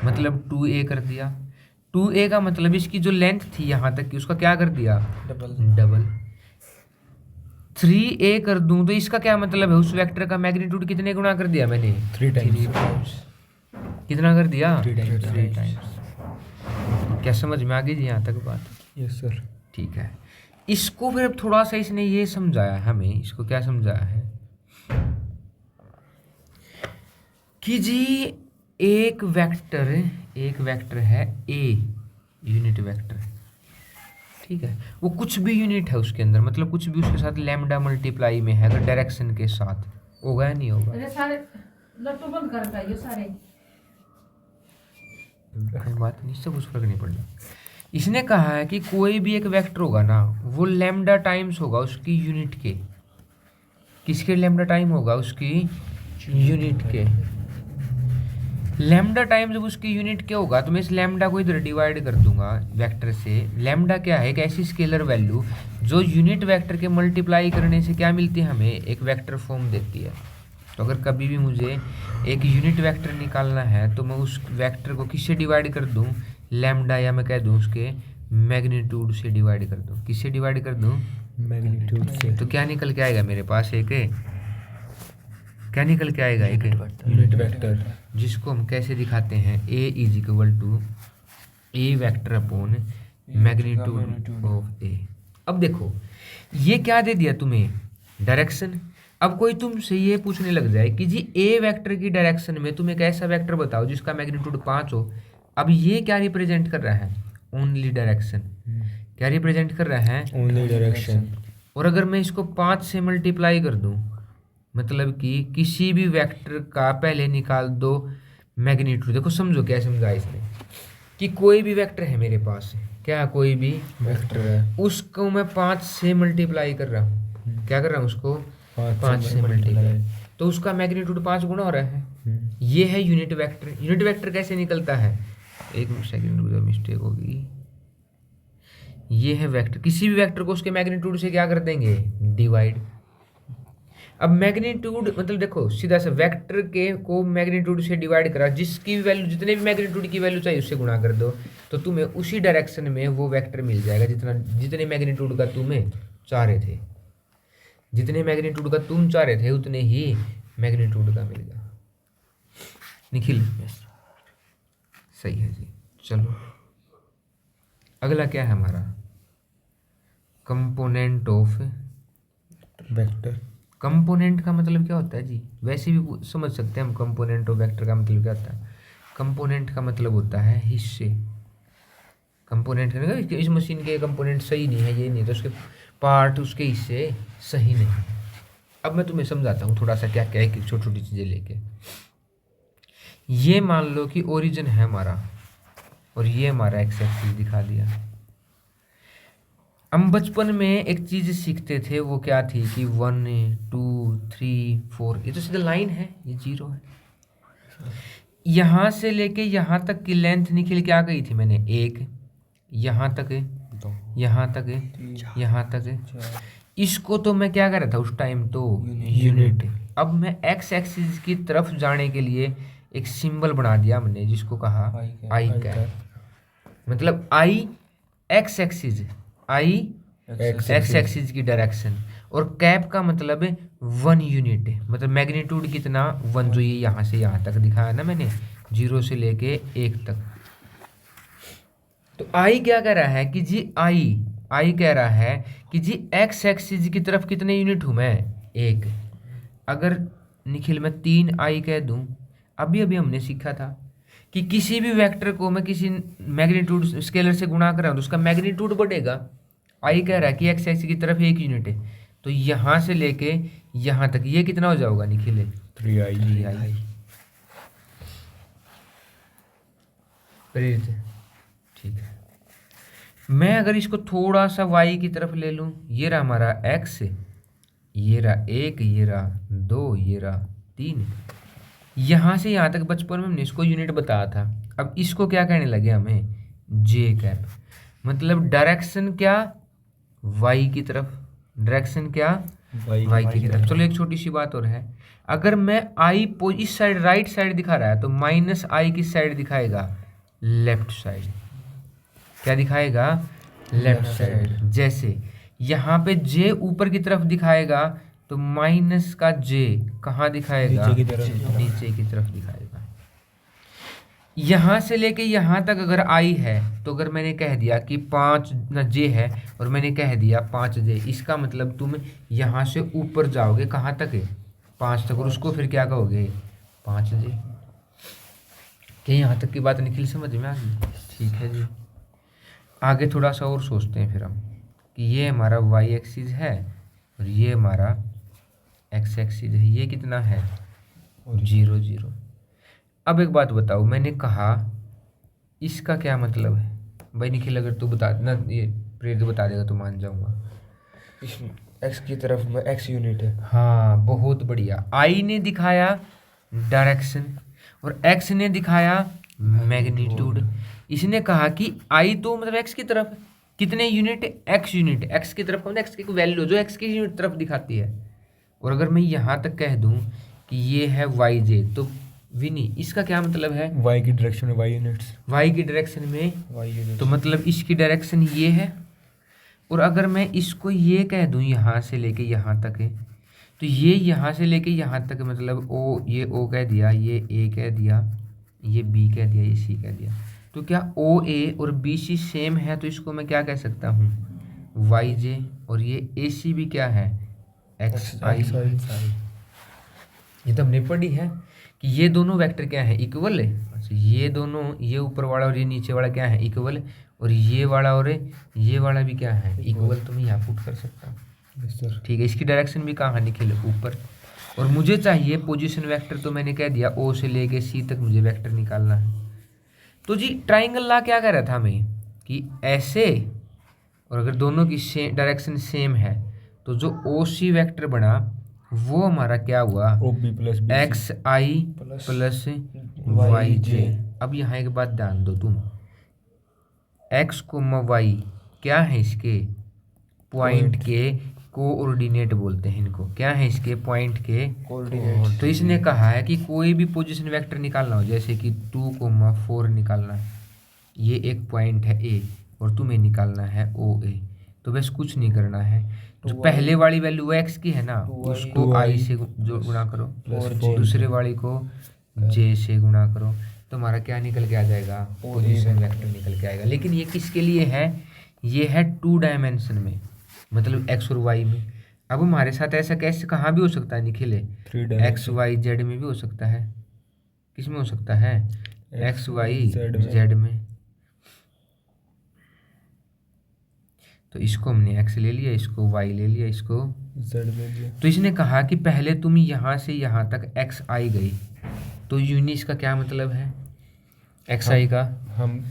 मतलब 2a कर दिया। 2a का मतलब इसकी जो लेंथ थी यहाँ तक की, उसका क्या कर दिया? डबल। 3a कर दूं तो इसका क्या मतलब है? उस वेक्टर का मैग्नीट्यूड कितने गुना कर दिया मैंने? 3 टाइम्स। कितना कर दिया? 3 टाइम्स। क्या समझ में आ गई जी यहाँ तक बात? Yes sir. ठीक है। इसको फिर अब थोड़ा सा इसने ये समझाया हमें, इसको क्या समझाया है कि जी एक वेक्टर है a, यूनिट वेक्टर, ठीक है, वो कुछ भी यूनिट है उसके अंदर, मतलब कुछ भी उसके साथ लैम्डा मल्टीप्लाई में है, अगर डायरेक्शन के साथ होगा या नहीं होगा? अरे सारे लट्टू बंद कर पाइए सारे। बात नहीं, इससे कुछ फर्क नहीं पड़ना। इसने कहा है कि कोई भी एक वेक्टर होगा ना, वो लैम्डा टाइम्स होगा उसकी यूनिट के। किसके लैम्डा टाइम होगा? उसकी यूनिट के। लैम्डा टाइम जब उसकी यूनिट के होगा तो मैं इस लैम्डा को इधर डिवाइड कर दूंगा वेक्टर से। लैम्डा क्या है? एक ऐसी स्केलर वैल्यू जो यूनिट वेक्टर के मल्टीप्लाई करने से क्या मिलती है? हमें एक वेक्टर फॉर्म देती है। तो अगर कभी भी मुझे एक यूनिट वेक्टर निकालना है तो मैं उस वेक्टर को किससे डिवाइड कर दूं? लैम्डा, या मैं कह दूं उसके मैग्नीट्यूड से डिवाइड कर दूं। किससे डिवाइड कर दूं? मैग्नीट्यूड से। तो क्या निकल के आएगा मेरे पास एक, क्या निकल के आएगा एक यूनिट वेक्टर। जिसको हम कैसे दिखाते हैं, A is equal to A vector upon magnitude of A. अब देखो ये क्या दे दिया तुम्हें, डायरेक्शन। अब कोई तुमसे ये पूछने लग जाए कि जी ए वेक्टर की डायरेक्शन में तुम एक ऐसा वेक्टर बताओ जिसका मैग्नीट्यूड 5 हो। अब ये क्या रिप्रेजेंट कर रहा है, ओनली डायरेक्शन। क्या रिप्रेजेंट कर रहा है, ओनली डायरेक्शन। और अगर मैं इसको 5 से मल्टीप्लाई कर दूं, मतलब कि किसी भी वेक्टर का पहले निकाल दो मैग्नीट्यूड। देखो समझो क्या समझा इसने, कि कोई भी वेक्टर है मेरे पास, क्या कोई भी वेक्टर है, उसको मैं 5 से मल्टीप्लाई कर रहा हूँ। क्या कर रहा हूँ, उसको 5 से मल्टीप्लाई, तो उसका मैग्नीट्यूड 5 गुना हो रहा है। ये है यूनिट वेक्टर। यूनिट वेक्टर कैसे निकलता है, एक सेकंड मिस्टेक होगी। ये है वेक्टर, किसी भी वेक्टर को उसके मैग्नीट्यूड से क्या कर देंगे, डिवाइड। अब मैग्नीट्यूड मतलब देखो सीधा सा वेक्टर के को मैग्नीट्यूड से डिवाइड करा, जिसकी भी वैल्यू, जितने भी मैग्नीट्यूड की वैल्यू चाहिए उससे गुणा कर दो, तो तुम्हें उसी डायरेक्शन में वो वेक्टर मिल जाएगा जितने मैग्नीट्यूड का तुम्हें चाह रहे थे। जितने मैग्नीट्यूड का तुम चाह रहे थे उतने ही मैग्नीट्यूड का मिलेगा। निखिल सही है जी। चलो अगला क्या है हमारा, कंपोनेंट ऑफ वेक्टर। कंपोनेंट का मतलब क्या होता है जी, वैसे भी समझ सकते हैं हम। कंपोनेंट ऑफ वेक्टर का मतलब क्या होता है, कंपोनेंट का मतलब होता है हिस्से। कंपोनेंट का इस मशीन के कंपोनेंट सही नहीं है, ये नहीं, तो उसके पार्ट, उसके हिस्से सही नहीं। अब मैं तुम्हें समझाता हूँ थोड़ा सा क्या क्या है, छोटी छोटी चीज़ें लेके। ये मान लो कि ओरिजिन है हमारा और ये हमारा एक्स एक्सिस दिखा दिया। हम बचपन में एक चीज़ सीखते थे, वो क्या थी कि 1 2 3 4, ये तो सीधा लाइन है, ये 0 है। यहाँ से लेके यहाँ तक की लेंथ निकल क्या गई थी मैंने, 1, यहाँ तक है, यहाँ तक है, यहाँ तक है। इसको तो मैं क्या कर रहा था उस टाइम, तो यूनिट। अब मैं एक्स एक्सिस की तरफ जाने के लिए एक सिंबल बना दिया हमने, जिसको कहा आई कैप। मतलब आई एक्स एक्सिस, आई एक्स एक्सिस की डायरेक्शन, और कैप का मतलब है 1 यूनिट, मतलब मैग्नीट्यूड कितना 1, जो ये यहाँ से यहाँ तक दिखाया ना मैंने, 0 से लेके 1 तक। तो आई क्या कह रहा है कि जी आई कह रहा है कि जी एक्स एक्सिस की तरफ कितने यूनिट हूँ मैं, 1। अगर निखिल मैं 3 आई कह दूँ, अभी हमने सीखा था कि किसी भी वेक्टर को मैं किसी मैग्नीट्यूड स्केलर से गुणा कर रहा हूँ तो उसका मैग्नीट्यूड बढ़ेगा। आई कह रहा है कि एक्स एक्सिस की तरफ 1 यूनिट है, तो यहाँ से लेके यहाँ तक ये कितना हो जाएगा निखिल, 3i। प्रेरित, ठीक है। मैं अगर इसको थोड़ा सा y की तरफ ले लूँ, ये रहा हमारा x, ये रहा 1, ये रहा 2, ये रहा 3। यहाँ से यहाँ तक बचपन में हमने इसको यूनिट बताया था। अब इसको क्या कहने लगे हमें, जे कैप। मतलब डायरेक्शन क्या, y की तरफ, डायरेक्शन क्या y की तरफ। चलो एक छोटी सी बात और है, अगर मैं i इस साइड राइट साइड दिखा रहा है तो -i किस साइड दिखाएगा, लेफ्ट साइड। क्या दिखाएगा, लेफ्ट साइड। जैसे यहाँ पे j ऊपर की तरफ दिखाएगा तो माइनस का j कहाँ दिखाएगा, नीचे की तरफ। नीचे की तरफ दिखाएगा। यहाँ से लेके यहाँ तक अगर i है, तो अगर मैंने कह दिया कि 5 ना j है और मैंने कह दिया 5j, इसका मतलब तुम यहाँ से ऊपर जाओगे कहाँ तक है, 5 तक, और उसको फिर क्या कहोगे, 5j। क्या यहाँ तक की बात निखिल समझ में आ गई, ठीक है जी। आगे थोड़ा सा और सोचते हैं फिर हम, कि ये हमारा y एक्सिस है और ये हमारा x एक्सिस है, ये कितना है 0 0। अब एक बात बताओ, मैंने कहा इसका क्या मतलब है भाई निखिल, अगर तू बता ना, ये प्रेरित बता देगा तो मान जाऊंगा। x की तरफ में x यूनिट है। हाँ बहुत बढ़िया। I ने दिखाया डायरेक्शन और x ने दिखाया मैग्नीट्यूड। इसने कहा कि I तो मतलब x की तरफ कितने यूनिट, x यूनिट, x की तरफ मतलब x की वैल्यू जो x की यूनिट तरफ दिखाती है। और अगर मैं यहाँ तक कह दूँ कि ये है yj, तो विनी इसका क्या मतलब है, y की डायरेक्शन में y यूनिट्स, y की डायरेक्शन में y यूनिट। तो मतलब इसकी डायरेक्शन ये है और अगर मैं इसको ये कह दूं यहाँ से लेके यहाँ तक है, तो ये यहाँ से लेके यहाँ तक मतलब ओ, ये ओ कह दिया, ये ए कह दिया, ये बी कह दिया, ये सी कह दिया। तो क्या ओ ए और बी सी सेम है, तो इसको मैं क्या कह सकता हूँ वाई जे, और ये ए सी भी क्या है एक्स आई। ये तो हमने पढ़ी है कि ये दोनों वेक्टर क्या है इक्वल है। अच्छा, ये दोनों, ये ऊपर वाला और ये नीचे वाला क्या है इक्वल, और ये वाला और ये वाला भी क्या है इक्वल। तो मैं यहाँ पुट कर सकता हूँ, ठीक है। इसकी डायरेक्शन भी कहाँ निकले ऊपर, और मुझे चाहिए पोजीशन वेक्टर, तो मैंने कह दिया ओ से लेके सी तक मुझे वेक्टर निकालना है। तो जी ट्राइंगल ला क्या कह रहा था हमें कि ऐसे, और अगर दोनों की डायरेक्शन सेम है तो जो ओ सी वैक्टर बना वो हमारा क्या हुआ एक्स आई प्लस वाई जे। अब यहाँ एक बात ध्यान दो तुम, एक्स को वाई क्या है इसके पॉइंट के कोऑर्डिनेट बोलते हैं इनको, क्या है इसके पॉइंट के कोऑर्डिनेट। तो इसने कहा है कि कोई भी पोजीशन वेक्टर निकालना हो, जैसे कि 2,4 निकालना है, ये एक पॉइंट है ए और तुम्हें निकालना है ओ ए, तो बस कुछ नहीं करना है, जो पहले वाली वैल्यू एक्स की है ना उसको आई से जो गुणा करो, दूसरे वाली को जे से गुणा करो, तो हमारा क्या निकल के आ जाएगा पोजीशन वेक्टर निकल के आएगा। लेकिन ये किसके लिए है, ये है 2 डायमेंशन में, मतलब एक्स और वाई में। अब हमारे साथ ऐसा कैसे कहाँ भी हो सकता है निखिल, एक्स वाई जेड में भी हो सकता है। किस में हो सकता है एक्स वाई जेड में। तो इसको हमने एक्स ले लिया, इसको वाई ले लिया, इसको जेड ले लिया। तो इसने कहा कि पहले तुम यहाँ से यहाँ तक एक्स आई गई, तो यूनिट्स का क्या मतलब है एक्स आई का, हम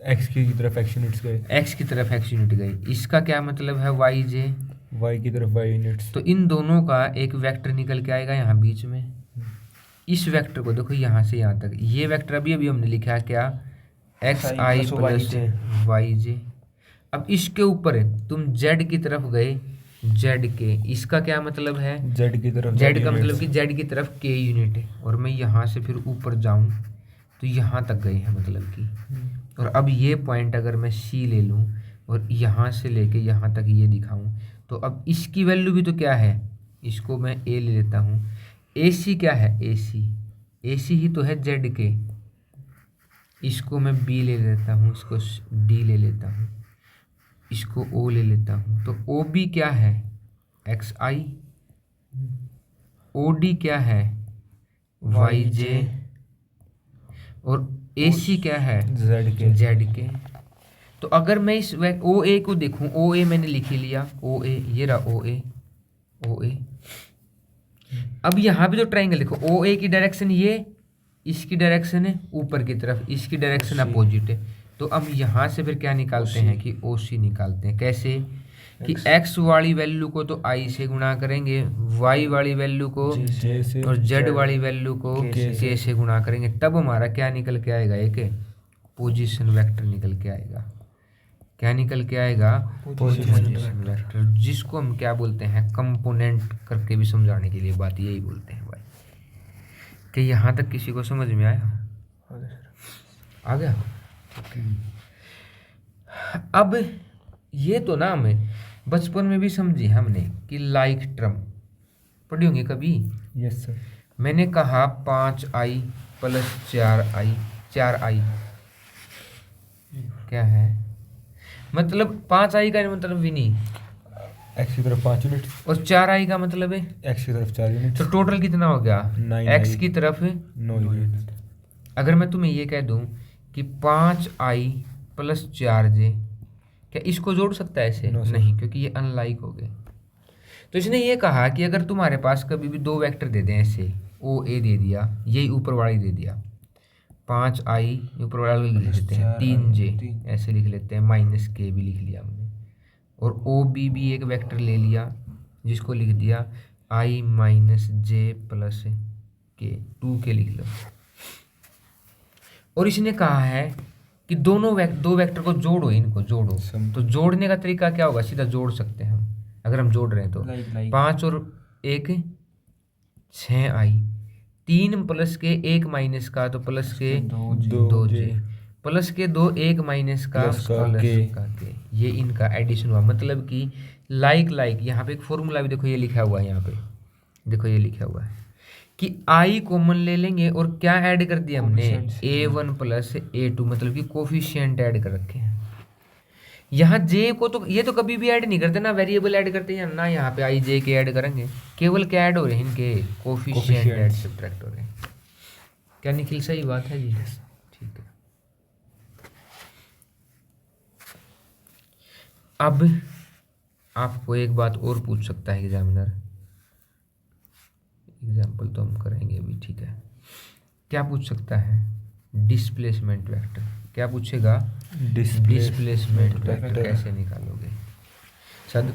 एक्स की तरफ एक्स यूनिट्स गए, एक्स की तरफ एक्स यूनिट गई। इसका क्या मतलब है वाई जे, वाई की तरफ वाई यूनिट्स। तो इन दोनों का एक वेक्टर निकल के आएगा यहाँ बीच में। इस वेक्टर को देखो यहाँ से यहाँ तक, ये वेक्टर अभी अभी हमने लिखा है क्या एक्स आई प्लस वाई जे। अब इसके ऊपर तुम जेड की तरफ गए, जेड के, इसका क्या मतलब है जेड की तरफ, जेड का मतलब कि जेड की तरफ के यूनिट है, और मैं यहाँ से फिर ऊपर जाऊँ तो यहाँ तक गए हैं मतलब कि। और अब ये पॉइंट अगर मैं सी ले लूँ और यहाँ से लेके यहाँ तक ये दिखाऊँ, तो अब इसकी वैल्यू भी तो क्या है, इसको मैं ए ले लेता हूँ। ए सी क्या है ए सी ही तो है जेड के, इसको मैं बी ले लेता हूँ, इसको डी ले लेता हूँ, इसको ओ ले लेता हूँ। तो ओ बी क्या है एक्स आई, ओ डी क्या है वाई जे, और ए सी क्या है जेड के। तो अगर मैं इस ओ ए को देखूं, ओ ए मैंने लिख ही लिया, ओ ए ये रहा ओ ए। अब यहाँ पे जो ट्राइंगल देखो, ओ ए की डायरेक्शन ये, इसकी डायरेक्शन है ऊपर की तरफ, इसकी डायरेक्शन अपोजिट है। तो अब यहाँ से फिर क्या निकालते हैं कि ओ सी निकालते हैं। कैसे कि एक्स वाली वैल्यू को तो आई से गुणा करेंगे, वाई वाली वैल्यू को जे से, और जेड वाली वैल्यू को के से गुणा करेंगे, तब हमारा क्या निकल के आएगा एक पोजीशन वेक्टर निकल के आएगा। क्या निकल के आएगा पोजीशन वेक्टर, जिसको हम क्या बोलते हैं कंपोनेंट करके भी समझाने के लिए बात यही बोलते हैं भाई। कि यहाँ तक किसी को समझ में आया, आ गया। अब ये तो ना हमें बचपन में भी समझी हमने कि लाइक टर्म पढ़ी होंगी कभी। Yes sir. मैंने कहा 5i प्लस 4i, 4i क्या है मतलब 5i का मतलब भी नहीं, एक्स की तरफ 5 यूनिट और 4i का मतलब है एक्स की तरफ 4 यूनिट। तो टोटल कितना हो गया 9i, एक्स की तरफ 9 यूनिट। अगर मैं तुम्हें ये कह दूं कि 5i प्लस 4j, क्या इसको जोड़ सकता है ऐसे नहीं, क्योंकि ये अनलाइक हो गए। तो इसने ये कहा कि अगर तुम्हारे पास कभी भी दो वेक्टर दे दें ऐसे, ओ ए दे दिया, यही ऊपर वाला ही दे दिया, 5i ऊपर वाला लिख लेते हैं, 3j ऐसे लिख लेते हैं, माइनस के भी लिख लिया हमने, और ओ बी भी एक वेक्टर ले लिया जिसको लिख दिया i माइनस जे प्लस के, 2k लिख लो। और इसने कहा है कि दो वेक्टर को जोड़ो, इनको जोड़ो। तो जोड़ने का तरीका क्या होगा, सीधा जोड़ सकते हैं हम, अगर हम जोड़ रहे हैं तो 5 और 1 6i, 3 प्लस के 1 माइनस का तो प्लस के 2j, प्लस के दो, एक माइनस का प्लस का प्लस के। का के, ये इनका एडिशन हुआ। मतलब कि लाइक लाइक, यहाँ पे एक फॉर्मूला भी देखो ये लिखा हुआ है, यहाँ पे देखो ये लिखा हुआ है कि आई कॉमन ले लेंगे और क्या ऐड कर दिया हमने, A1 प्लस A2, मतलब कि कोफिशिएंट ऐड कर रखे हैं। यहाँ जे को तो ये तो कभी भी ऐड नहीं करते ना, वेरिएबल ऐड करते हैं ना, यहाँ पे आई जे के ऐड करेंगे, केवल क्या ऐड हो रहे हैं इनके, कोफिशिएंट ऐड सब्ट्रैक्ट हो रहे हैं। क्या निखिल सही बात है जी? ठीक है। अब आपको एक बात और पूछ सकता है एग्जामिनर, एग्जाम्पल तो हम करेंगे अभी, ठीक है। क्या पूछ सकता है, डिस्प्लेसमेंट वेक्टर। क्या पूछेगा, डिस्प्लेसमेंट वेक्टर कैसे निकालोगे। शायद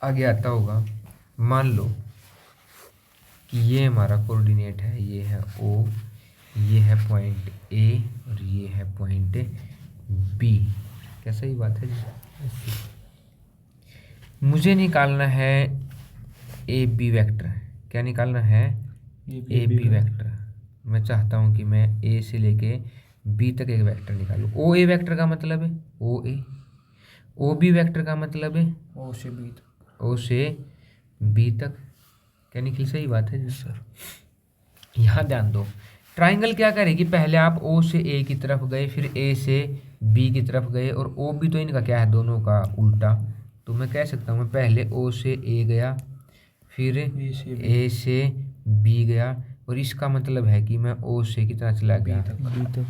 आगे आता होगा। मान लो कि ये हमारा कोऑर्डिनेट है, ये है O, ये है पॉइंट A और ये है पॉइंट B। क्या सही बात है जी? मुझे निकालना है AB वेक्टर। क्या निकालना है, AB वेक्टर। मैं चाहता हूँ कि मैं A से लेके B तक एक वेक्टर निकालूँ। OA वेक्टर का मतलब है OA, OB वेक्टर का मतलब है O से B तक। O से B तक। क्या निखिल सही बात है जी? सर यहाँ ध्यान दो, ट्राइंगल क्या करेगी, पहले आप O से A की तरफ गए, फिर A से B की तरफ गए, और OB तो इनका क्या है, दोनों का उल्टा। तो मैं कह सकता हूँ मैं पहले O से A गया, फिर A से B गया, और इसका मतलब है कि मैं O से कितना चला गया, B तक।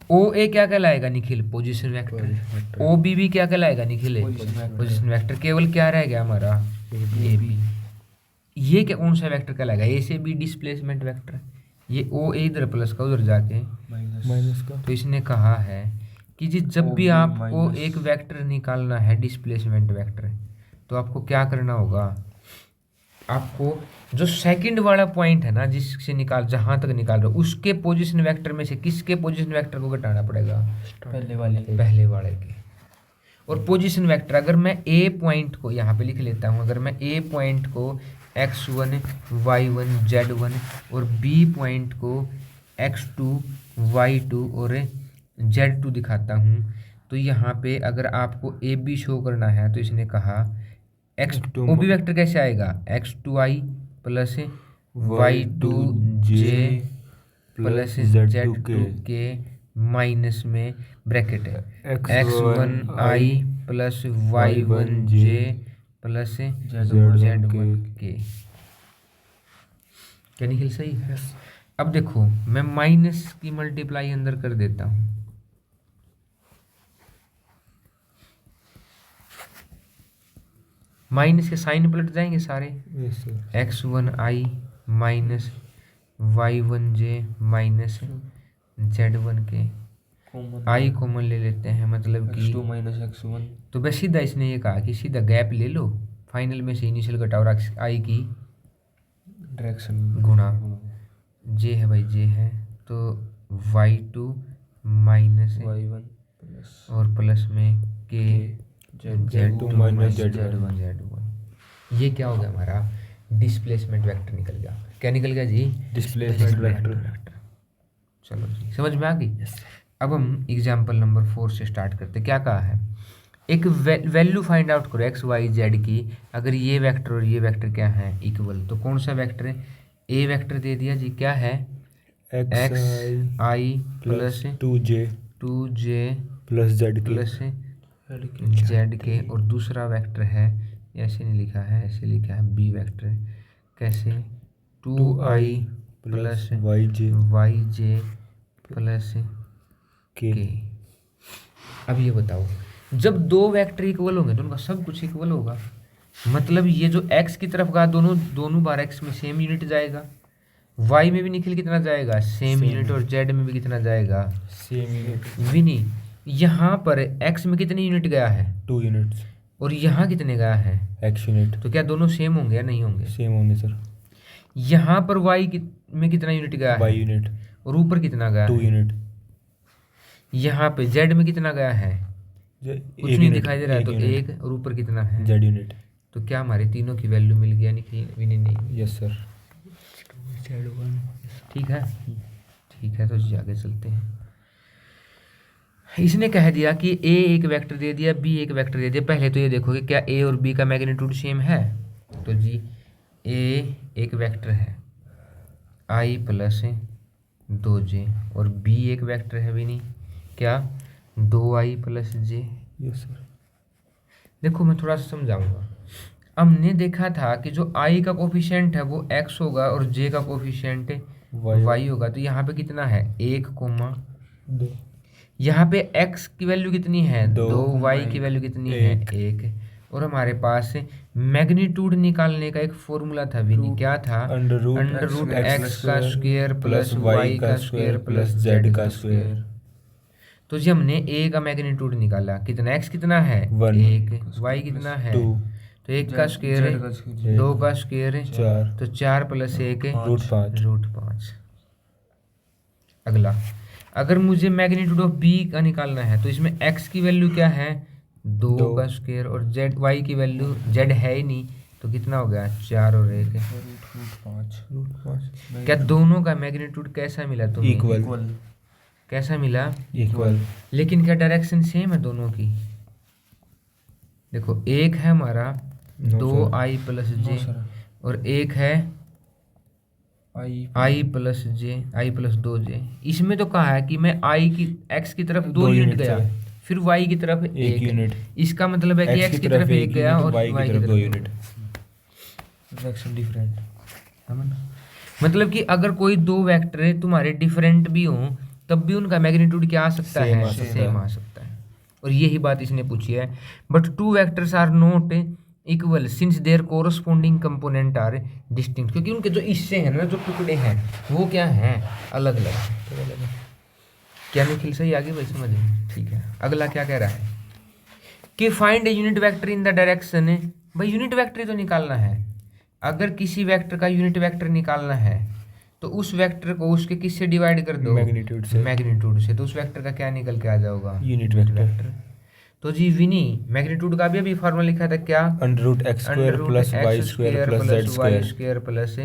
OA क्या कहलाएगा निखिल, पोजीशन वेक्टर। OB भी क्या कहलाएगा निखिल, पोजीशन वेक्टर। केवल क्या रह गया हमारा, AB। ये क्या कौन सा वेक्टर कहलाएगा, A से B डिस्प्लेसमेंट वेक्टर। ये OA इधर प्लस का उधर जाके माइनस का। तो इसने कहा है कि जी जब भी OB आपको माइनस। एक वेक्टर निकालना है डिस्प्लेसमेंट वेक्टर, तो आपको क्या करना होगा, आपको जो सेकंड वाला पॉइंट है ना, जिससे निकाल, जहां तक निकाल रहे हो, उसके पोजीशन वेक्टर में से किसके पोजीशन वेक्टर को घटाना पड़ेगा, पहले वाले के। और पोजीशन वेक्टर अगर मैं A पॉइंट को यहाँ पे लिख लेता हूँ, अगर मैं A पॉइंट को x1 y1 z1 और B पॉइंट को x2 y2 और z2 दिखाता हूँ, तो यहाँ पे अगर आपको AB शो करना है तो इसने कहा OB वेक्टर कैसे आएगा, x2i plus y2j plus z2k minus में ब्रैकेट है x1i plus y1j plus z1k। क्या निखिल सही है? अब देखो मैं माइनस की मल्टीप्लाई अंदर कर देता हूँ, माइनस के साइन पलट जाएंगे सारे, x1i minus y1j minus z1k, आई कॉमन ले लेते हैं, मतलब कि x2 माइनस x1। तो बस सीधा इसने ये कहा कि सीधा गैप ले लो, फाइनल में से इनिशियल घटाओ, आई की डायरेक्शन गुणा, जे है भाई जे है, तो y2 माइनस y1 प्लस और प्लस में k z2 माइनस z1। ये क्या हो गया हमारा, डिस्प्लेसमेंट वेक्टर निकल गया। क्या निकल गया जी, डिस्प्लेसमेंट वेक्टर। चलो जी समझ में आ गई। अब हम एग्जाम्पल नंबर 4 से स्टार्ट करते। क्या कहा है, एक वैल्यू फाइंड आउट करो एक्स वाई जेड की, अगर ये वेक्टर और ये वेक्टर क्या है इक्वल, तो कौन सा वेक्टर है, ए वेक्टर दे दिया जी, क्या है एक्स आई प्लस 2j प्लस जेड के, और दूसरा वेक्टर है, ऐसे नहीं लिखा है, ऐसे लिखा है बी वेक्टर, कैसे 2i plus yj plus k। अब ये बताओ, जब दो वेक्टर इक्वल होंगे तो उनका सब कुछ इक्वल होगा, मतलब ये जो x की तरफ का दोनों बार x में सेम यूनिट जाएगा, y में भी निखिल कितना जाएगा सेम यूनिट, और z में भी कितना जाएगा सेम यूनिट। विनी यहाँ पर x में कितनी यूनिट गया है 2 यूनिट्स, और यहाँ कितने गया है x यूनिट। तो क्या दोनों सेम होंगे या नहीं होंगे, सेम होंगे सर। यहाँ पर y में कितना यूनिट गया y है यूनिट, और ऊपर कितना गया 2 है, यूनिट। यहाँ पे z में कितना गया है कुछ नहीं दिखाई दे रहा है, तो एक, और ऊपर कितना है z यूनिट। तो क्या हमारे तीनों की वैल्यू मिल गया नहीं, नहीं। Yes sir. ठीक है, ठीक है, तो जी आगे चलते हैं। इसने कह दिया कि ए एक वेक्टर दे दिया, बी एक वेक्टर दे दिया। पहले तो ये देखो कि क्या ए और बी का मैग्नीट्यूड सेम है। तो जी ए एक वेक्टर है आई प्लस 2j और बी एक वेक्टर है भी नहीं क्या 2i प्लस जे। Yes sir. देखो मैं थोड़ा सा समझाऊंगा। हमने देखा था कि जो i का कोफिशिएंट है वो x होगा और j का कोफिशिएंट y होगा। तो यहाँ पे कितना है 1, 2 यहाँ पे x की वैल्यू कितनी है 2, दो, y की वैल्यू कितनी है 1। और हमारे पास मैग्नीट्यूड निकालने का एक फॉर्मूला था भी नहीं, क्या था अंडर रूट एक्स का स्क्वायर प्लस वाई का स्क्वायर प्लस जेड का स्क्वायर। तो जी हमने ए का मैग्नीट्यूड निकाला, कितना x कितना है 1, y कितना है 2, तो 1 का स्क्वायर 2 का स्क्वायर 4, तो 4 प्लस 1 √5। अगला अगर मुझे मैग्नीट्यूड ऑफ बी का निकालना है तो इसमें x की वैल्यू क्या है 2 का स्क्वायर और z y की वैल्यू z है ही नहीं तो कितना हो गया 4 और 1 √5। क्या दोनों का मैग्नीट्यूड कैसा मिला तुम्हें इक्वल। कैसा मिला इक्वल। लेकिन क्या डायरेक्शन सेम है दोनों की। देखो एक है हमारा 2i प्लस जे और एक है i plus J I plus 2j। इसमें तो कहा है कि मैं i की x की तरफ 2 यूनिट गया फिर y की तरफ 1 यूनिट। इसका मतलब है कि x की तरफ 1 गया और y की तरफ 2 यूनिट। Direction different. मतलब कि अगर कोई दो वेक्टर तुम्हारे डिफरेंट भी हों तब भी उनका मैग्नीट्यूड क्या आ सकता है सेम आ सकता है। और यही बात इसने पूछी है। But two vectors are not equal since their corresponding component are distinct, क्योंकि उनके जो हिस्से हैं ना जो टुकड़े हैं वो क्या हैं अलग अलग। क्या निखिल सही आगे भाई समझ में? ठीक है। अगला क्या कह रहा है कि find a unit vector in the direction. भाई यूनिट वेक्टर ही तो निकालना है। अगर किसी वेक्टर का यूनिट वेक्टर निकालना है तो उस वेक्टर को उसके किससे डिवाइड कर दो मैग्नीट्यूड से। तो उस वेक्टर का क्या निकल के आ जाएगा यूनिट वेक्टर। तो जी विनी मैग्नीट्यूड का भी अभी फार्मूला लिखा था क्या √x² plus y² plus z² plus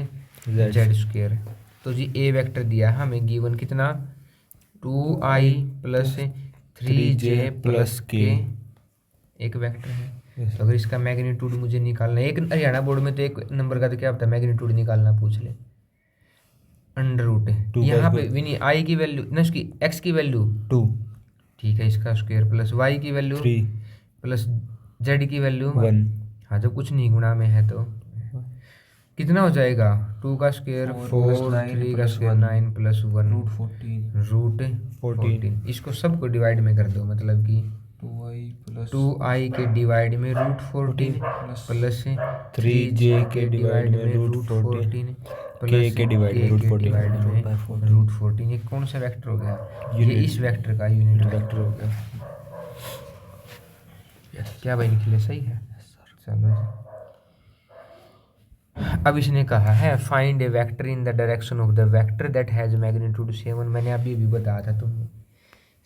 z²। तो जी ए वेक्टर दिया हमें गिवन कितना 2i plus 3j plus k एक वेक्टर है। तो अगर इसका मैग्नीट्यूड मुझे निकालना है, एक हरियाणा बोर्ड में तो एक नंबर का तो क्या होता है मैग्नीट्यूड निकालना पूछ ले √ यहाँ पे विनी i की वैल्यू ना उसकी x की वैल्यू 2 ठीक है इसका स्क्वायर प्लस y की वैल्यू 3 प्लस z की वैल्यू 1। हाँ जब कुछ नहीं गुणा में है तो कितना हो जाएगा 2 का स्क्वायर 4 3 का स्क्वायर 9 प्लस 1 √14। इसको सबको डिवाइड में कर दो मतलब कि 2i के डिवाइड में √14 प्लस 3j के डिवाइड में √14 k के डिवाइड में √14। ये कौन सा वेक्टर हो गया ये इस वेक्टर का यूनिट वेक्टर हो गया। क्या भाई निकले सही है। चलो जी अब इसने कहा है find A vector in the direction of the vector that has magnitude 7। मैंने अभी भी बताया था तुमने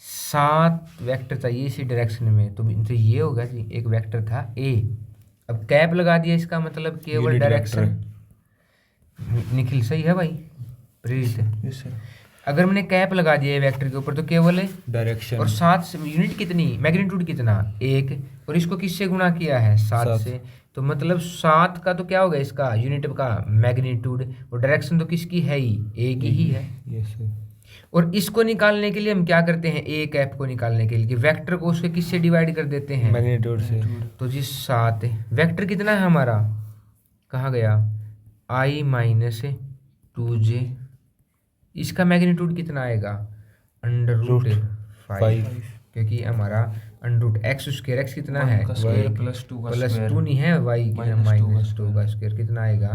7 वेक्टर चाहिए इसी डायरेक्शन में। तो ये होगा जी एक वेक्टर था ए। अब कैप लगा दिया इसका मतलब केवल डायरेक्शन। निखिल सही है भाई प्रीत। अगर मैंने कैप लगा दिया है वेक्टर के ऊपर तो केवल डायरेक्शन। और 7 यूनिट कितनी मैग्नीट्यूड कितना 1 और इसको किससे गुणा किया है 7 से। तो मतलब 7 का तो क्या होगा इसका यूनिट का मैग्नीट्यूड और डायरेक्शन तो किसकी है ही एक ही है। और इसको निकालने के लिए हम क्या करते हैं ए कैप को निकालने के लिए वेक्टर को उसके किससे डिवाइड कर देते हैं मैग्नीट्यूड से। तो जी 7 वेक्टर कितना है हमारा कहाँ गया i माइनस 2j। इसका मैग्नीट्यूड कितना आएगा √5 क्योंकि हमारा √x² x कितना है प्लस 2 नहीं है y माइनस 2 का स्क्वायर कितना आएगा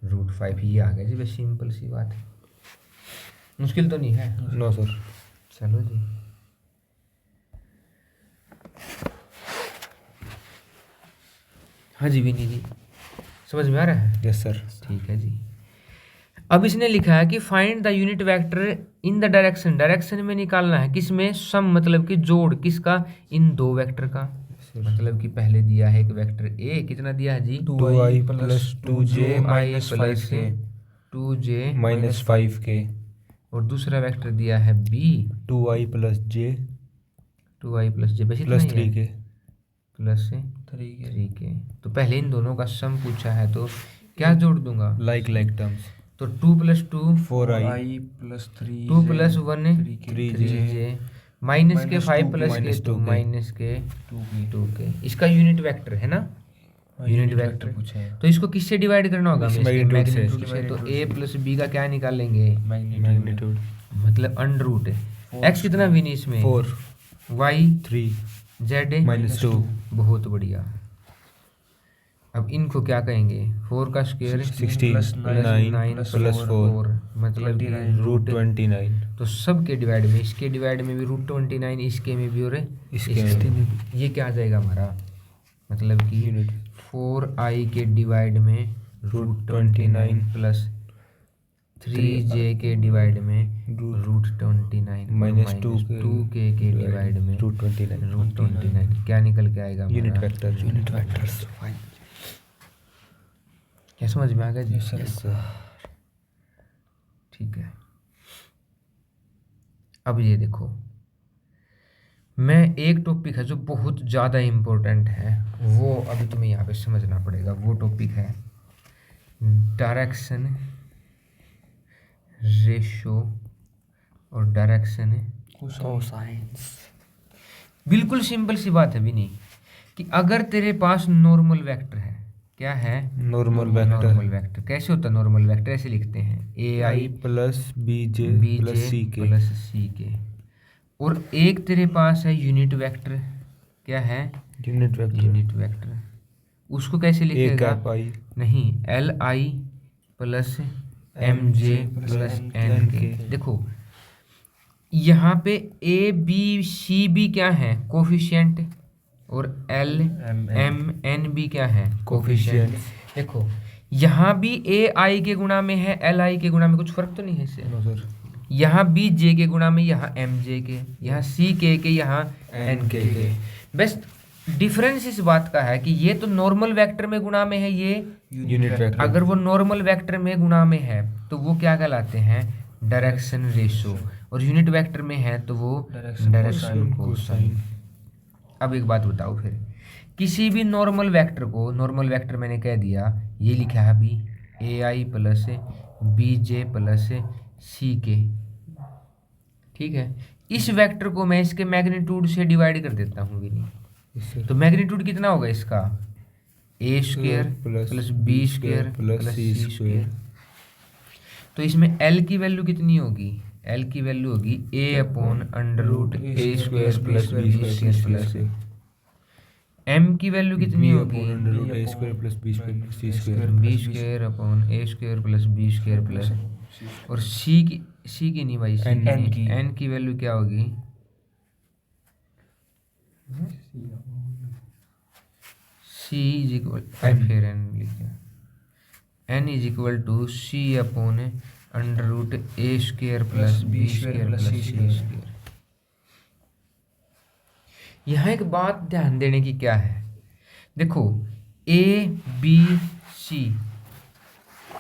√5। ये आ गया जी बस सिंपल सी बात है मुश्किल तो नहीं है। No sir. चलो जी हाँ जी विनी जी समझ में आ रहा है। Yes sir. ठीक है जी। अब इसने लिखा है कि find the unit vector in the direction. Direction में निकालना है किसमें सम मतलब कि जोड़ किसका इन दो वेक्टर का। मतलब कि पहले दिया है एक वेक्टर ए कितना दिया है जी 2i plus 2j minus 2j minus 5k और दूसरा वेक्टर दिया है B 2i plus j 2i plus J बस इतना प्लस ही 3 है के प्लस 3 के। तो पहले इन दोनों का सम पूछा है तो क्या जोड़ दूंगा, लाइक टर्म्स। तो 2 + 2 4i प्लस 3 2 + 1 3 3j माइनस के 5 प्लस के minus 2 2 के। माइनस के 2 की 2 के। इसका यूनिट वेक्टर है ना, यूनिट वेक्टर पूछा है। तो इसको किससे डिवाइड करना होगा, इस हमें इसके magnitude से। मैग्नीट्यूड से। तो a + b का क्या निकालेंगे, मैग्नीट्यूड मतलब अंडर रूट है। x कितना भी नहीं इसमें 4 y 3 z -2 बहुत बढ़िया। अब इनको क्या कहेंगे, 4 का स्क्वायर 16 प्लस 9 9 प्लस 4 मतलब कि 29 रूट 29। तो सब के डिवाइड में, इसके डिवाइड में भी √29, इसके में भी और इसके में भी। ये क्या आ जाएगा हमारा, मतलब कि यूनिट 4i के डिवाइड में √29 प्लस 3j के डिवाइड में √29 माइनस -2 के डिवाइड में रूट 29। √29। क्या निकल के आएगा यूनिट हमारा? वेक्टर। Unit vectors. क्या समझ में आ गया जी? Yes, sir. ठीक है। अब ये देखो, मैं एक टॉपिक है जो बहुत ज़्यादा इम्पोर्टेंट है, वो अभी तुम्हें यहाँ पे समझना पड़ेगा। वो टॉपिक है डायरेक्शन रेशो और डायरेक्शन कोसाइंस। बिल्कुल सिंपल सी बात है भी नहीं, कि अगर तेरे पास नॉर्मल वेक्टर है, क्या है नॉर्मल नॉर्मल वेक्टर वेक्टर। कैसे होता है नॉर्मल वेक्टर, ऐसे लिखते हैं ai plus bj plus c के प्लस सी के। और एक तेरे पास है यूनिट वेक्टर, क्या है यूनिट वेक्टर यूनिट वेक्टर। उसको कैसे a लिखेगा, कैप i नहीं li plus mj plus n के। देखो यहाँ पे a b c भी क्या है कोफिशिएंट, और l m n भी क्या है कोफिशिएंट। देखो यहाँ भी a i के गुणा में है, l i के गुणा में, कुछ फर्क तो नहीं है इससे। No sir. यहाँ b j के गुणा में, यहाँ m j के, यहाँ c के यहाँ n के। बस डिफरेंस इस बात का है कि ये तो नॉर्मल वेक्टर में गुणा में है, ये यूनिट वेक्टर अगर वो नॉर्मल वेक्टर में गुणा में है तो वो क्या कहलाते हैं, डायरेक्शन रेशो। और यूनिट वेक्टर में है तो वो डायरेक्शन कोसाइन। अब एक बात बताओ फिर, किसी भी नॉर्मल वेक्टर को, नॉर्मल वेक्टर मैंने कह दिया, ये लिखा है अभी ai plus bj plus c के, ठीक है। इस वेक्टर को मैं इसके मैग्नीट्यूड से डिवाइड कर देता हूँ भी नहीं, तो मैग्नीट्यूड कितना होगा इसका, a square plus b square plus c square. तो इसमें l की वैल्यू कितनी होगी, l की वैल्यू होगी a/√a square plus b square plus m की वैल्यू कितनी होगी, a square plus b square plus c square b square upon a square plus b square plus, और c की नहीं भाई, n की वैल्यू क्या होगी, c इज इक्वल फिर n लिखिए, n is equal to c/√a square plus b square plus c square. यहाँ एक बात ध्यान देने की क्या है, देखो a b c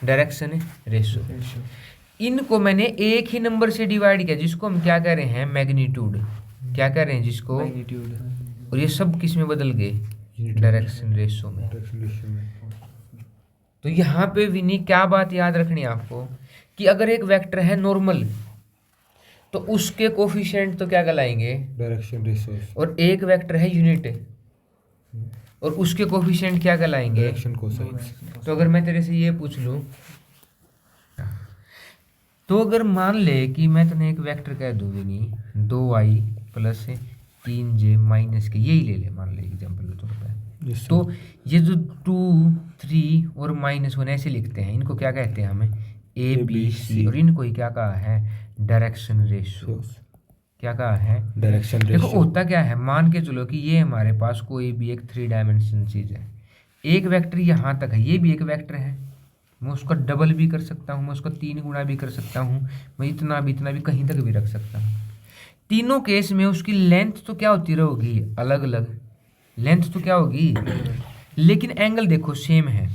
direction ratio, इनको मैंने एक ही नंबर से डिवाइड किया, जिसको हम क्या कह रहे हैं मैग्नीट्यूड, क्या कह रहे हैं जिसको, और ये सब किस में बदल गए, डायरेक्शन रेशो में। तो यहाँ पे विनी क्या बात याद रखनी है आपको, कि अगर एक वेक्टर है नॉर्मल तो उसके कोफिशिएंट तो क्या कहलाएंगे, डायरेक्शन रेशो, और एक वेक्टर है यूनिट और उसके कोफिशिएंट क्या कहलाएंगे, डायरेक्शन कोसाइंस। तो अगर मैं तेरे से ये पूछ लूँ, तो अगर मान ले कि मैं तुम्हें एक वेक्टर कह दूँ विनी 2i प्लस 3j माइनस के, यही ले ले मान ले एग्जाम्पल के तौर पर, तो ये जो 2 3 और -1 ऐसे लिखते हैं, इनको क्या कहते हैं हमें, a b c, और इनको ही क्या कहा है, डायरेक्शन रेशो। क्या कहा है, डायरेक्शन देखो रेशो। होता क्या है, मान के चलो कि ये हमारे पास कोई भी एक 3 डायमेंशन चीज़ है, एक वेक्टर यहाँ तक है, ये भी एक वेक्टर है, मैं उसका डबल भी कर सकता हूँ, मैं उसका 3 गुना भी कर सकता हूँ, मैं इतना भी कहीं तक भी रख सकता हूँ। तीनों केस में उसकी लेंथ तो क्या होती रहेगी, अलग अलग लेंथ तो क्या होगी, लेकिन एंगल देखो सेम है।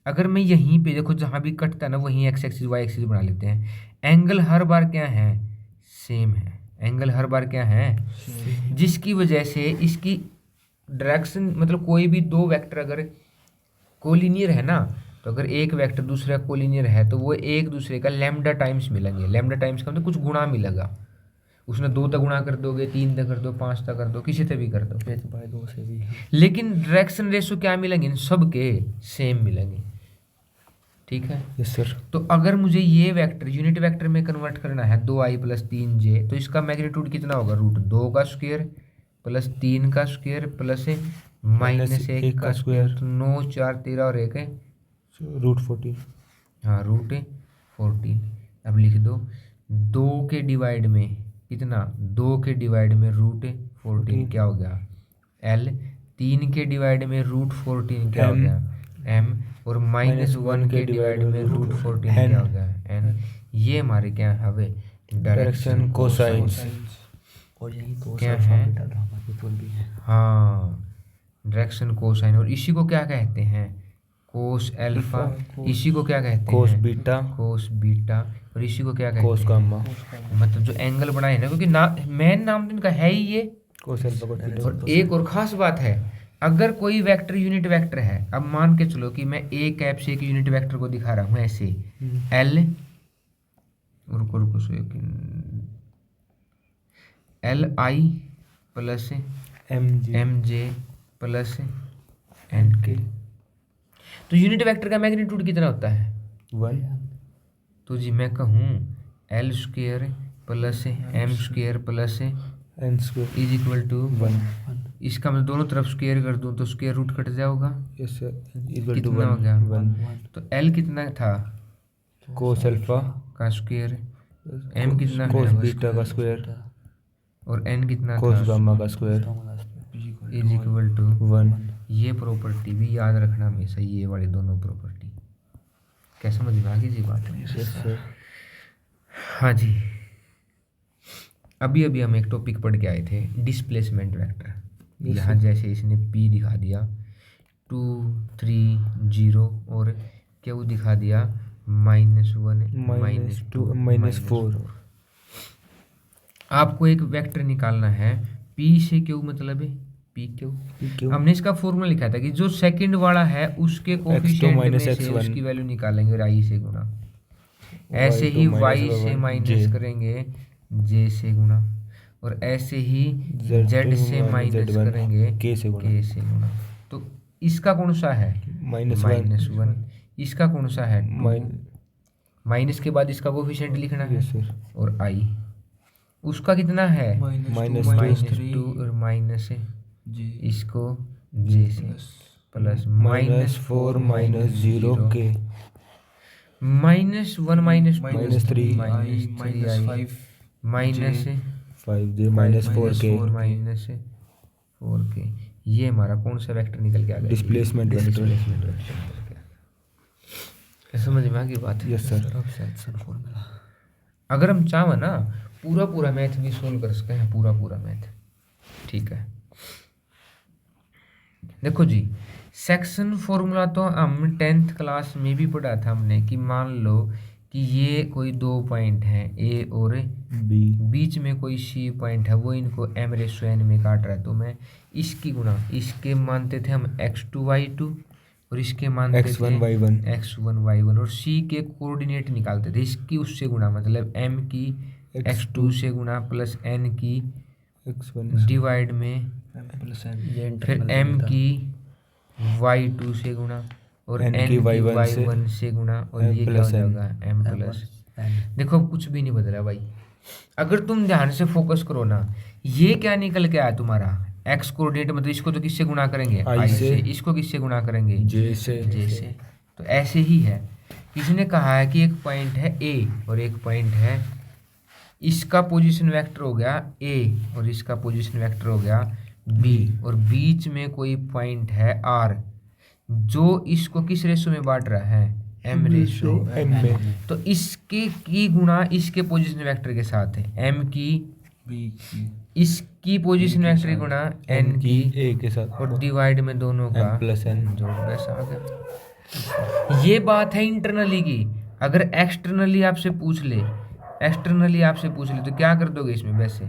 अगर मैं यहीं पे देखो जहाँ भी कटता है ना, वहीं x एक्सिस y एक्सिस बना लेते हैं, एंगल हर बार क्या है, सेम है, एंगल हर बार क्या है, जिसकी वजह से इसकी डायरेक्शन मतलब कोई भी दो वेक्टर अगर कोलिनियर है ना, तो अगर एक वेक्टर दूसरा कोलिनियर है तो वो एक दूसरे का लैम्डा टाइम्स मिलेंगे। लैम्डा टाइम्स का मतलब कुछ गुणा मिलेगा, उसने 2 तक गुणा कर दोगे, 3 तक कर दो, 5 तक कर दो, किसी तक भी कर दो, 1/2 से भी। लेकिन डायरेक्शन रेशो क्या मिलेंगे, इन सब के सेम मिलेंगे। ठीक है, यस सर। तो अगर मुझे ये वेक्टर यूनिट वेक्टर में कन्वर्ट करना है 2i + 3j, तो इसका मैग्नीट्यूड कितना होगा, √2 का स्क्वायर प्लस 3 का स्क्वायर प्लस -1 का स्क्वायर, 9 4 13 और 1 है √14। हाँ √14। अब लिख दो 2 के डिवाइड में कितना, 2 के डिवाइड में √14 क्या हो गया l, 3 के डिवाइड में √14 क्या हो गया m, और -1 के डिवाइड में √14 क्या हो गया n। ये हमारे क्या है हवे डायरेक्शन कोसाइंस और यही तो क्या अल्फा है? बीटा गामा के तुल भी है। हाँ, डायरेक्शन कोसाइन, और इसी को क्या कहते हैं, कोस अल्फा, इसी को क्या कहते कोस हैं, बीटा, कोस बीटा, और इसी को क्या कहते कोस हैं, गामा, मतलब जो एंगल बनाए ना, क्योंकि ना मेन नाम तो इनका है ही ये। Cos alpha cos beta. और एक और खास बात है, अगर कोई वेक्टर यूनिट वेक्टर है, अब मान के चलो कि मैं ए कैप से एक यूनिट वेक्टर को दिखा रहा हूँ ऐसे, एल, रुको रुको LI plus MJ plus NK, तो यूनिट वेक्टर का मैग्नीट्यूड कितना होता है 1। तो जी मैं कहूँ L² plus M² plus n² is equal to 1। इसका मैं दोनों तरफ स्क्वायर कर दूं तो स्क्वायर रूट कट जाएगा, यस सर, इक्वल टू कितना हो गया 1। तो L कितना था कोस अल्फा का स्क्वायर, M कितना कोस है बीटा का स्क्वायर और N कितना कोस था गामा का स्क्वायर इज इक्वल टू 1। ये प्रॉपर्टी भी याद रखना हमेशा, ये वाली दोनों प्रॉपर्टी। क्या समझ में आ गई जी बात? Yes sir. हाँ जी, अभी अभी हम एक टॉपिक पढ़ के आए थे, डिस्प्लेसमेंट वेक्टर। यहाँ जैसे इसने P दिखा दिया 2 3 0 और Q दिखा दिया -1 -2 -4। आपको एक वेक्टर निकालना है P से Q, मतलब है PQ। हमने इसका फॉर्मूला लिखा था कि जो सेकंड वाला है उसके कोफिशिएंट में से -x1 उसकी वैल्यू निकालेंगे और I से गुणा, ऐसे ही Y से माइनस करेंगे J से गुणा, और ऐसे ही Z से माइनस करेंगे K से गुणा। तो इसका कौन सा है -1, इसका कौन सा है 2, माइनस के बाद इसका कोफिशिएंट लिखना है, यस सर। और I उसका कितना है -2 और माइनस इसको J से plus -4 -0 K -1 -2 -3 minus 5J -4K। -4K। ये हमारा कौन सा वेक्टर निकल के आ गया, डिस्प्लेसमेंट वेक्टर। समझ में आ गई बात? Yes sir. फॉर्मूला अगर हम चाहें ना पूरा मैथ भी सोल्व कर सकते हैं, पूरा मैथ। ठीक है, देखो जी, सेक्शन फॉर्मूला तो हम 10th क्लास में भी पढ़ा था हमने, कि मान लो कि ये कोई 2 पॉइंट हैं A और B, बीच में कोई C पॉइंट है, वो इनको m/n में काट रहा है, तो मैं इसकी गुणा इसके मानते थे हम x2 y2 और इसके मानते x1 थे y1 x1 y1, और C के कोऑर्डिनेट निकालते थे, इसकी उससे गुणा, मतलब m की x2 से गुणा प्लस n की x1 डिवाइड में फिर m की y2 से गुणा और n की y1 से गुणा, और ये क्या हो जाएगा m प्लस। देखो अब कुछ भी नहीं बदला भाई, अगर तुम ध्यान से फोकस करो ना, ये क्या निकल के आया तुम्हारा x कोऑर्डिनेट, मतलब इसको तो किससे गुणा करेंगे I से, इसको किससे गुणा करेंगे J से। तो ऐसे ही है, इसने कहा है कि एक पॉइंट है A और एक पॉइंट है, इसका पोजीशन वेक्टर हो गया A और इसका पोजीशन वेक्टर हो गया B, और बीच में कोई पॉइंट है R जो इसको किस रेशो में बांट रहा है m रेशो में। तो इसके की गुणा इसके पोजीशन वेक्टर के साथ है, m की इसकी पोजीशन वेक्टर की गुणा n की A के साथ, और डिवाइड में दोनों का m+n जोड़, बस आ गया। ये बात है इंटरनली की। अगर एक्सटर्नली आपसे पूछ ले एक्सटर्नली आपसे पूछ ले तो क्या कर दोगे इसमें वैसे।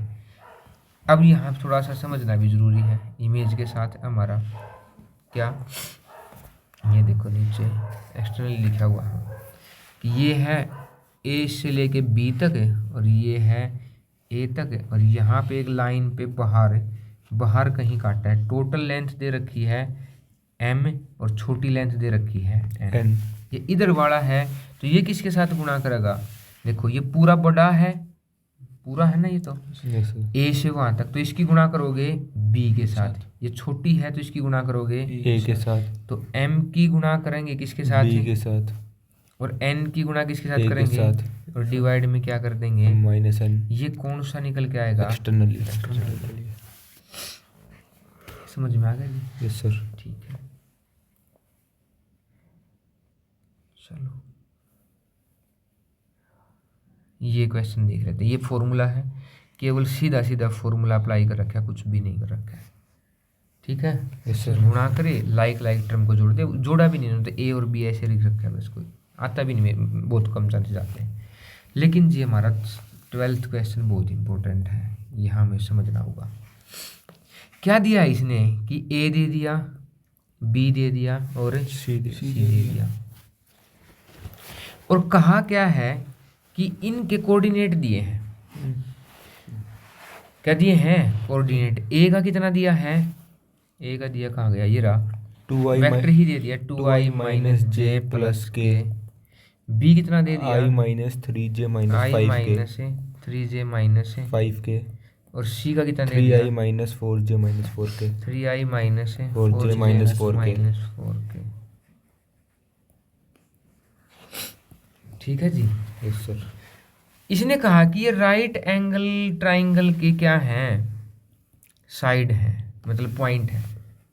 अब यहाँ थोड़ा सा समझना भी ज़रूरी है इमेज के साथ हमारा क्या, ये देखो नीचे एक्सटर्नली लिखा हुआ है कि ये है ए से लेके बी तक है और ये है ए तक है और यहाँ पे एक लाइन पे बाहर कहीं काटा है। टोटल लेंथ दे रखी है m और छोटी लेंथ दे रखी है n। ये इधर वाला है तो ये किसके साथ गुणा करेगा, देखो ये पूरा बड़ा है, पूरा है ना ये तो a से वहां तक, तो इसकी गुणा करोगे b के साथ। ये छोटी है तो इसकी गुणा करोगे ए के साथ, तो m की गुणा करेंगे किसके साथ, बी के साथ, और n की गुणा किसके साथ A के करेंगे, साथ। और डिवाइड में क्या कर देंगे -n। ये कौन सा निकल के आएगा, एक्सटर्नली। समझ में आ गया जी। Yes sir. ठीक है चलो ये क्वेश्चन देख लेते हैं। ये फॉर्मूला है, केवल सीधा सीधा फॉर्मूला अप्लाई कर रखा है, कुछ भी नहीं कर रखा है। ठीक है यस सर। गुणा करे लाइक टर्म को जोड़ दे, जोड़ा भी नहीं तो ए और बी ऐसे लिख रखा है, बस कोई आता भी नहीं, बहुत कम चांसेस आते हैं। लेकिन जी हमारा 12th क्वेश्चन बहुत इंपॉर्टेंट है, यहाँ हमें समझना होगा। क्या दिया इसने कि ए दे दिया, बी दे दिया और सी दे दिया, और कहा क्या है कि इनके कोऑर्डिनेट दिए हैं। क्या दिए हैं कोऑर्डिनेट, ए का कितना दिया है, ए का दिया कहाँ गया, ये रहा 2i वेक्टर ही दे दिया 2i माइनस जे प्लस के। बी कितना दे दिया, i minus 3j minus I 5k minus 3j minus 5k, और सी का कितना दे दिया 3i minus 4j minus 4k 3i minus 4j minus 4k। ठीक है जी। Yes sir. इसने कहा कि ये राइट एंगल ट्राइंगल के क्या हैं, साइड हैं, मतलब पॉइंट है।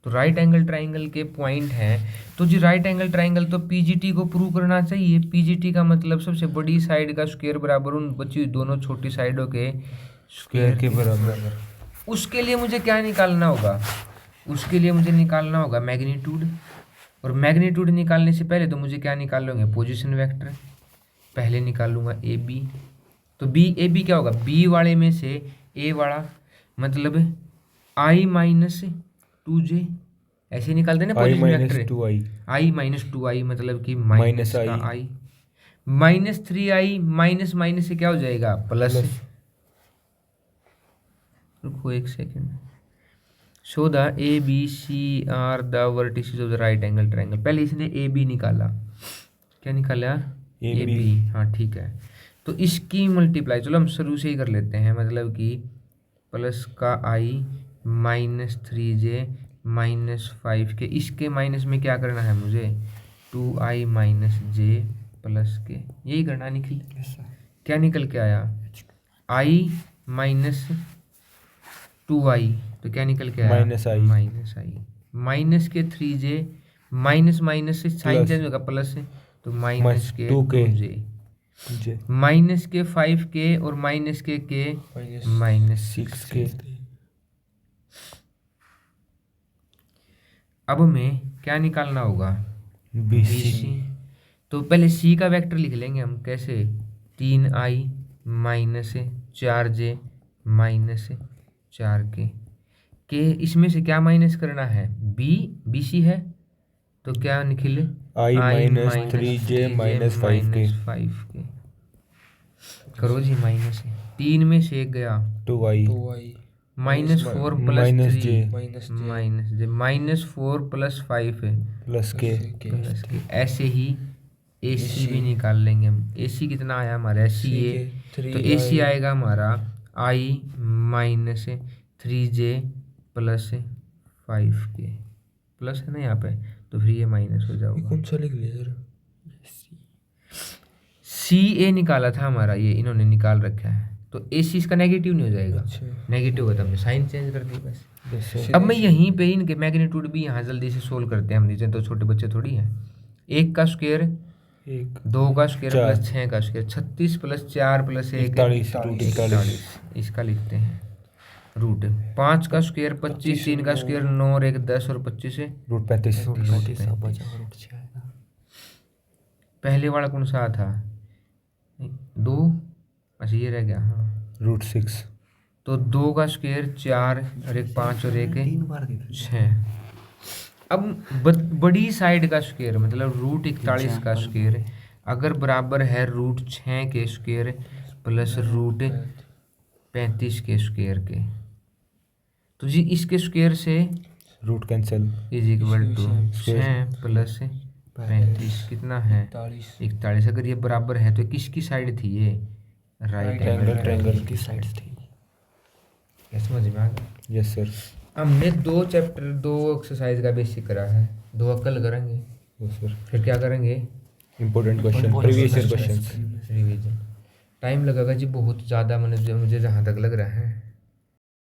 तो राइट एंगल ट्राइंगल के पॉइंट हैं, तो जी राइट एंगल ट्राइंगल तो पीजीटी को प्रूव करना चाहिए। पीजीटी का मतलब सबसे बड़ी साइड का स्क्वायर बराबर उन बची हुई दोनों छोटी साइडों के स्क्वायर के बराबर। उसके लिए मुझे क्या निकालना होगा, उसके लिए मुझे निकालना होगा मैग्नीट्यूड, और मैग्नीट्यूड निकालने से पहले तो मुझे क्या निकाल लूँगे, पोजीशन वेक्टर। पहले निकालूंगा ए बी, तो बी ए बी क्या होगा, बी वाले में से ए वाला मतलब आई माइनस 2j, ऐसे निकाल देना पोजीशन वेक्टर। आई माइनस 2i मतलब कि माइनस का आई, माइनस 3i माइनस माइनस से क्या हो जाएगा प्लस। रुको एक second. So the A B C are the vertices of the right angle triangle. पहले इसने ए बी निकाला, क्या निकाला ए बी, हाँ ठीक है। तो इसकी मल्टीप्लाई चलो हम शुरू से ही कर लेते हैं, मतलब कि प्लस का आई माइनस 3j माइनस 5k, इसके माइनस में क्या करना है मुझे 2i माइनस j प्लस के, यही करना निकल। क्या निकल के आया i माइनस 2i, तो क्या निकल के आया माइनस आई माइनस के 3j माइनस माइनस से साइन चेंज होगा प्लस से, तो माइनस के 2j माइनस के 5k और माइनस के माइनस 6k। अब हमें क्या निकालना होगा BC। तो पहले C का वेक्टर लिख लेंगे हम, कैसे 3i minus 4j minus 4k के, इसमें से क्या माइनस करना है BC है, तो क्या निकले i minus 3j minus 5k करो जी, माइनस 3 में से एक गया 2i minus 4 plus minus 3 j minus j minus 4 plus 5 है प्लस k। ऐसे ही AC भी निकाल लेंगे हम। AC कितना आया हमारा CA, तो AC आएगा हमारा i minus 3j plus 5k, plus है ना यहाँ पे, तो फिर ये माइनस हो जाएगा। कौन सा लिख लिया सर, CA निकाला था हमारा, ये इन्होंने निकाल रखा है, तो AC इसका नेगेटिव नहीं हो जाएगा, नेगेटिव होगा तो हमने साइन चेंज कर दी बस। अब मैं यहीं पे इनके मैग्नीट्यूड भी यहाँ जल्दी से सोल्व करते हैं हम, नीचे तो छोटे बच्चे थोड़ी हैं। 1 का स्क्वायर 2 का स्क्वायर प्लस 6 का स्क्वायर 36 प्लस 4 प्लस 1 41, इसका लिखते हैं रूट। 5 का स्क्वायर 25, 3 का स्क्वायर 9 और 1 10 और 25 से रूट 35। पहले वाला कौन सा था 2 अच्छा ये रह गया हाँ। √6 तो 2 का स्क्वायर 4 और एक 5 और एक 3 बार देख 6। अब बड़ी साइड का स्क्वायर मतलब √41 का स्क्वायर अगर बराबर है √6 के स्क्वायर प्लस √35 के स्क्वायर के, तो जी इसके स्क्वायर से root cancel is equal to 6 plus 35 कितना है 41। अगर ये बराबर है तो किसकी साइड थी ये राइट एंगल ट्रायंगल की साइड्स थी। क्या समझ में आ गया। Yes sir. हमने 2 चैप्टर 2 एक्सरसाइज का बेसिक करा है, 2 अकल करेंगे यस सर। फिर क्या करेंगे important question, previous year questions. Revision. Time लगेगा जी बहुत ज़्यादा, मुझे जहाँ तक लग रहा है।